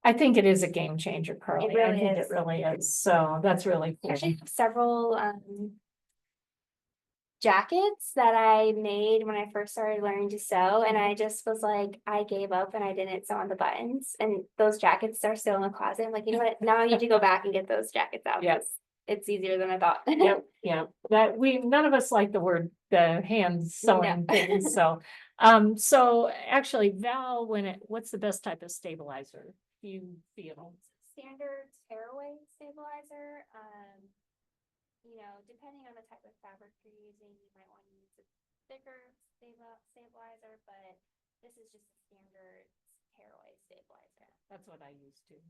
I think it is a game changer, Carly. I really think is. it really is, so that's really I cool. actually have several jackets that I made when I first started learning to sew, and I just was like, I gave up and I didn't sew on the buttons, and those jackets are still in the closet. I'm like, you know what, now I need to go back and get those jackets out. Yep. 'Cause it's easier than I thought. Yep, yeah, that none of us like the hand sewing No. things, so. So actually, Val, what's the best type of stabilizer you feel? Standard tearaway stabilizer, depending on the type of fabric you're using, you might want to use a thicker stabilizer, but this is just a standard tearaway stabilizer. That's what I use too.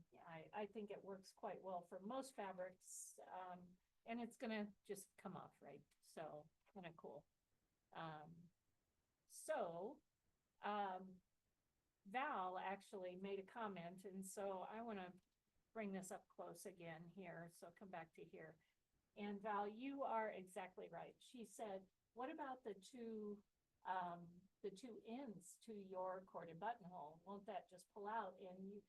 I think it works quite well for most fabrics, and it's gonna just come off right, so kind of cool. Val actually made a comment, and so I want to bring this up close again here, so come back to here. And Val, you are exactly right. She said, what about the two ends to your corded buttonhole? Won't that just pull out? And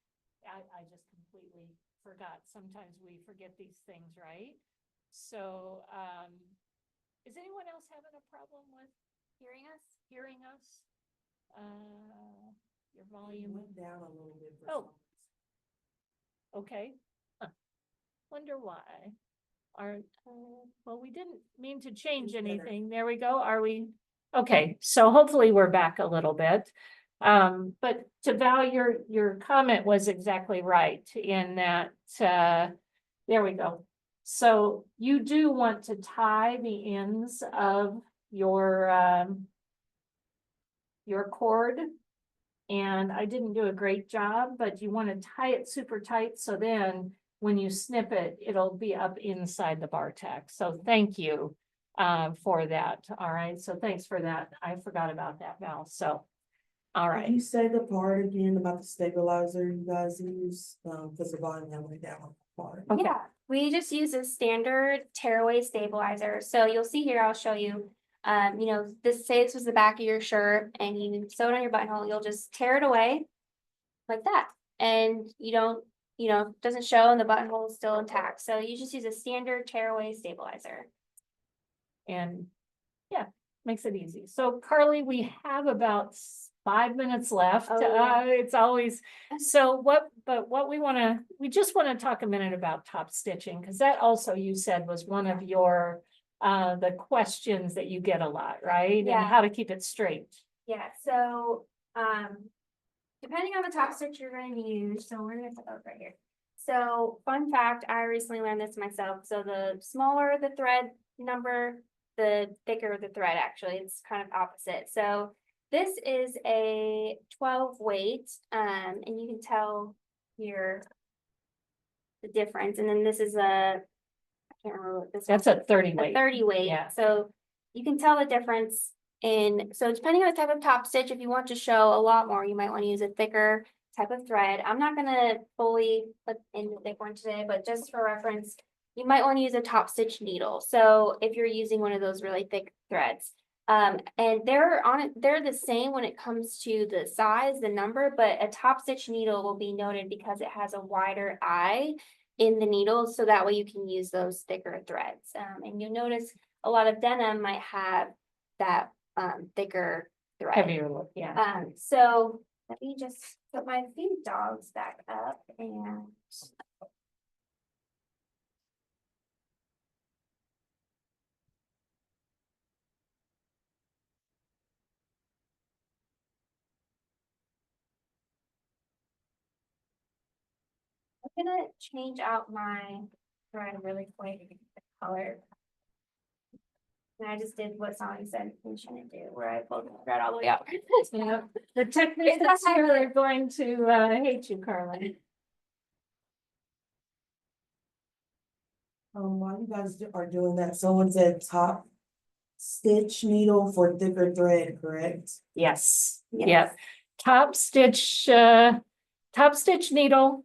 I just completely forgot. Sometimes we forget these things, right? So, is anyone else having a problem with Hearing us? hearing us? Your It volume, went down a little bit. For Oh. some reason. okay. Huh. Wonder why. Well, we didn't mean to change It's better. anything. There we go. Are we? Okay, so hopefully we're back a little bit. But to Val, your comment was exactly right in that, there we go. So you do want to tie the ends of your cord. And I didn't do a great job, but you want to tie it super tight, so then when you snip it, it'll be up inside the bar tack. So thank you for that. All right, so thanks for that. I forgot about that, Val. So, all Can right. you say the part again about the stabilizer you guys use? Cause the volume that went down on the part. Okay. Yeah, we just use a standard tearaway stabilizer. So you'll see here, I'll show you. This was the back of your shirt and you sew it on your buttonhole, you'll just tear it away like that. And you don't, doesn't show and the buttonhole is still intact. So you just use a standard tearaway stabilizer. And yeah, makes it easy. So Carly, we have about 5 minutes left. Oh, yeah. It's always, so we just want to talk a minute about top stitching, because that also you said was one of your, the questions that you get a lot, right? Yeah. And how to keep it straight. Yeah, so, depending on the top stitch you're going to use, so we're gonna put those right here. So, fun fact, I recently learned this myself. So the smaller the thread number, the thicker the thread actually, it's kind of opposite. So this is a 12 weight, and you can tell here, the difference. And then this is I can't remember what this That's one- a 30 a weight. 30 weight. Yeah. So you can tell the difference so depending on the type of top stitch, if you want to show a lot more, you might want to use a thicker type of thread. I'm not gonna fully put in the thick one today, but just for reference, you might want to use a top stitch needle. So if you're using one of those really thick threads. And they're the same when it comes to the size, the number, but a top stitch needle will be noted because it has a wider eye in the needle, so that way you can use those thicker threads. And you'll notice a lot of denim might have that thicker thread. Heavier look, yeah. So let me just put my feed dogs back up and. I'm gonna change out my thread really quick, the color. And I just did what Sonny said we shouldn't do, where I pulled the thread all the way out. Yeah. The technicians It's not are going to hate you, Carly. While you guys are doing that, someone said top stitch needle for thicker thread, correct? Yes, Yes. yeah. Top stitch needle,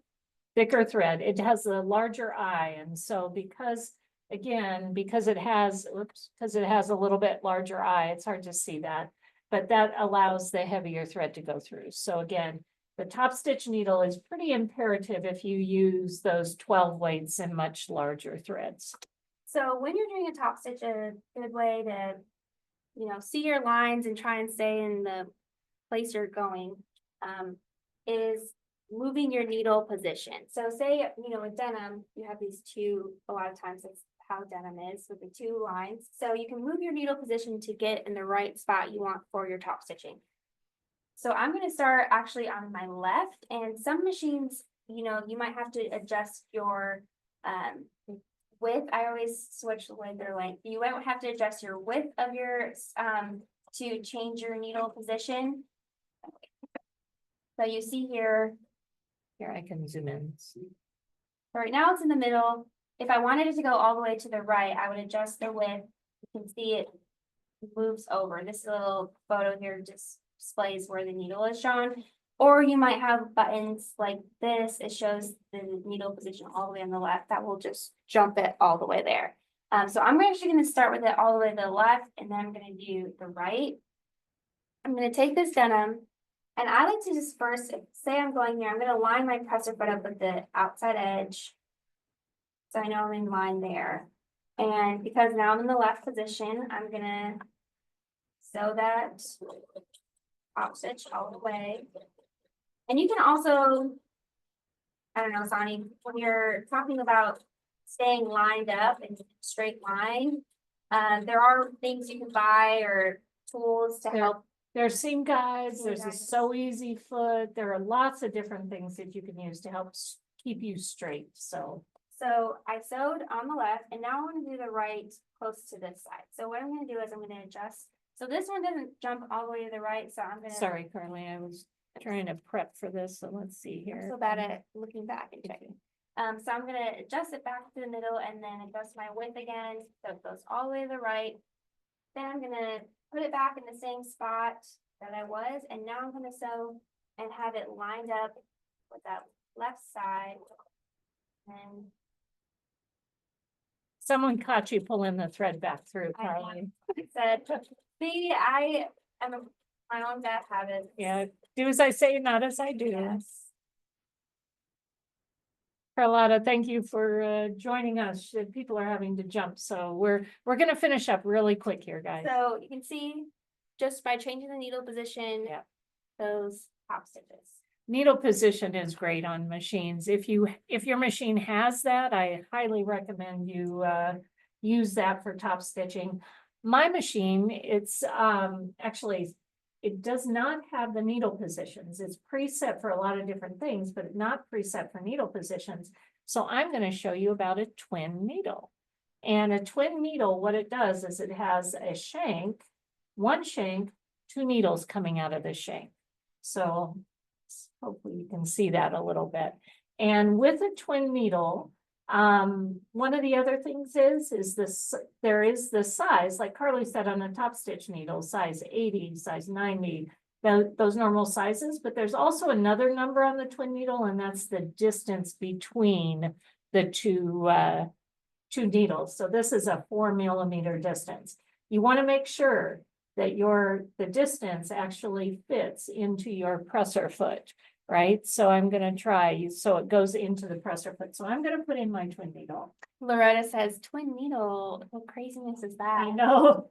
thicker thread. It has a larger eye, and so because it has a little bit larger eye, it's hard to see that. But that allows the heavier thread to go through. So again, the top stitch needle is pretty imperative if you use those 12 weights and much larger threads. So when you're doing a top stitch, a good way to, see your lines and try and stay in the place you're going, is moving your needle position. So say, with denim, you have these two, a lot of times it's how denim is with the two lines. So you can move your needle position to get in the right spot you want for your top stitching. So I'm going to start actually on my left, and some machines, you might have to adjust your width. I always switch the width or length. You won't have to adjust your width of your to change your needle position. So you see here I can zoom in. right now it's in the middle. If I wanted it to go all the way to the right, I would adjust the width. You can see it moves over. This little photo here just displays where the needle is shown. Or you might have buttons like this. It shows the needle position all the way on the left. That will just jump it all the way there. So I'm actually going to start with it all the way to the left, and then I'm going to do the right. I'm going to take this denim, and I like to just first, say I'm going here, I'm going to line my presser foot up with the outside edge. So I know I'm in line there. And because now I'm in the left position, I'm going to sew that top stitch all the way. And you can also, I don't know, Sonny, when you're talking about staying lined up in a straight line, there are things you can buy or tools to help. There's seam guides, Seam there's a guides. Sew Easy foot. There are lots of different things that you can use to help keep you straight. So I sewed on the left, and now I'm going to do the right close to this side. So what I'm going to do is I'm going to adjust. So this one doesn't jump all the way to the right. So I'm going to. sorry, Carly, I was trying to prep for this. So let's see I'm here. so bad at looking back and checking. So I'm gonna adjust it back to the middle and then adjust my width again, so it goes all the way to the right. Then I'm gonna put it back in the same spot that I was, and now I'm gonna sew and have it lined up with that left side. And Someone caught you pulling the thread back through, I Carly. said, see, I am my own bad habits. Yeah, do as I say, not as I do. Yes. Carlotta, thank you for joining us. People are having to jump, so we're gonna finish up really quick here, guys. So you can see just by changing the needle position, Yeah. those top stitches. Needle position is great on machines. If your machine has that, I highly recommend you use that for top stitching. My machine, it's actually, it does not have the needle positions. It's preset for a lot of different things, but not preset for needle positions. So I'm going to show you about a twin needle. And a twin needle, what it does is it has a shank, one shank, two needles coming out of the shank. So hopefully you can see that a little bit. And with a twin needle, one of the other things is this, there is the size, like Carly said, on a top stitch needle, size 80, size 90, those normal sizes, but there's also another number on the twin needle, and that's the distance between the two needles. So this is a 4 millimeter distance. You want to make sure that the distance actually fits into your presser foot, right? So I'm gonna try, so it goes into the presser foot. So I'm gonna put in my twin needle. Loretta says twin needle. What craziness is that? I know,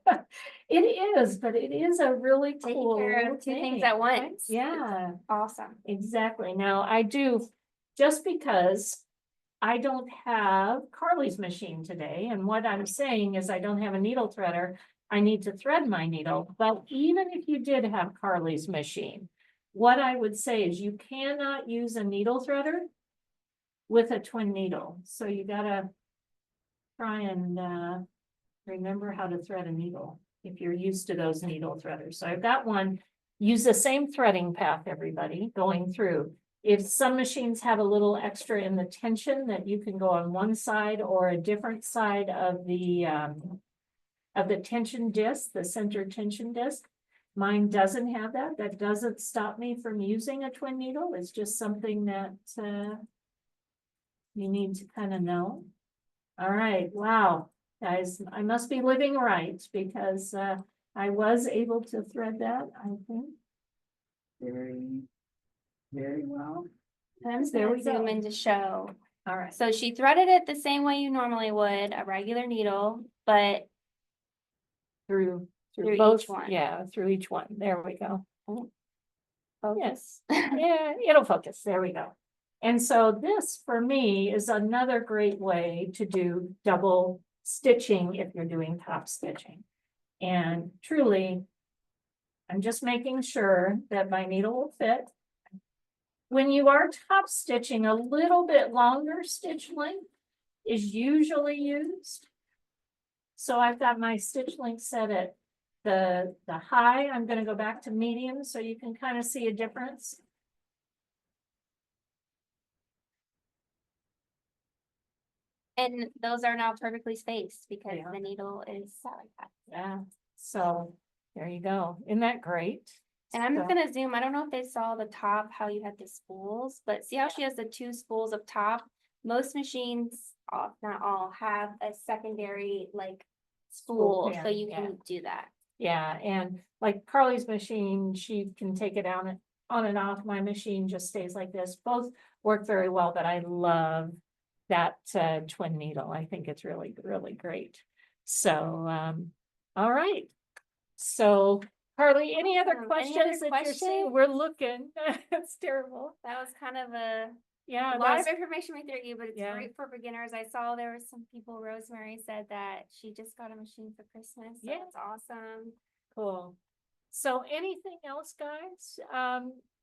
it is, but it is a really Taking cool care of two thing, things at right? once. Yeah, Awesome. exactly. Now I do, just because I don't have Carly's machine today, and what I'm saying is I don't have a needle threader, I need to thread my needle. But even if you did have Carly's machine, what I would say is you cannot use a needle threader with a twin needle. So you gotta try and remember how to thread a needle if you're used to those needle threaders. So I've got one. Use the same threading path, everybody, going through. If some machines have a little extra in the tension that you can go on one side or a different side of the tension disc, the center tension disc. Mine doesn't have that. That doesn't stop me from using a twin needle. It's just something that you need to kind of know. All right, wow, guys, I must be living right because I was able to thread that, I think, very, very well. I'm just There gonna we zoom go. in to show. All right. So she threaded it the same way you normally would, a regular needle, but Through Through both, each one. yeah, through each one. There we go. focus. Yeah, it'll focus. There we go. And so this for me is another great way to do double stitching if you're doing top stitching. And truly, I'm just making sure that my needle will fit. When you are top stitching, a little bit longer stitch length is usually used. So I've got my stitch length set at the high. I'm going to go back to medium so you can kind of see a difference. And those are now perfectly spaced because Yeah. the needle is set like that. Yeah, so there you go. Isn't that great? And I'm just So- gonna zoom. I don't know if they saw the top, how you had the spools, but see how she has the two spools up top? Most machines, not all, have a secondary like spool, so pin, you yeah. can do that. Yeah, and like Carly's machine, she can take it on and off. My machine just stays like this. Both work very well, but I love that twin needle. I think it's really, really great. So, all right. So Carly, any other Any questions other that you're seeing? questions? We're looking. It's terrible. That was kind of a Yeah, lot that's of information right there, you, but it's Yeah. great for beginners. I saw there were some people, Rosemary said that she just got a machine for Christmas. So Yeah. that's awesome. cool. So anything else, guys?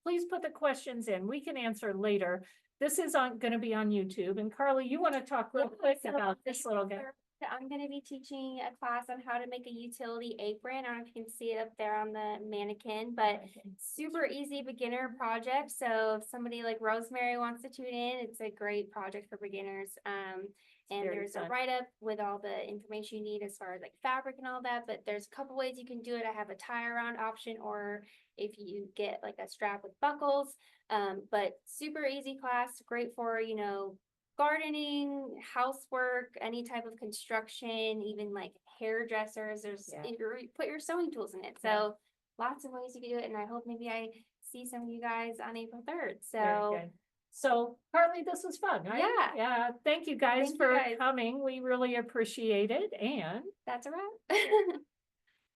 Please put the questions in. We can answer later. This is gonna be on YouTube. And Carly, you want to talk real quick So about this little guy? I'm gonna be teaching a class on how to make a utility apron. I don't know if you can see it up there on the mannequin, but super easy beginner project. So if somebody like Rosemary wants to tune in, it's a great project for beginners. And very there's a fun. write-up with all the information you need as far as like fabric and all that, but there's a couple ways you can do it. I have a tie around option, or if you get like a strap with buckles. But super easy class, great for, gardening, housework, any type of construction, even like hairdressers. There's Yeah. if you put your sewing tools in it. So Yeah. lots of ways you can do it. And I hope maybe I see some of you guys on April 3rd. Very So good. So Carly, this was fun, right? Yeah. Yeah, thank you guys Thank you for guys. coming. We really appreciate it. And that's a wrap.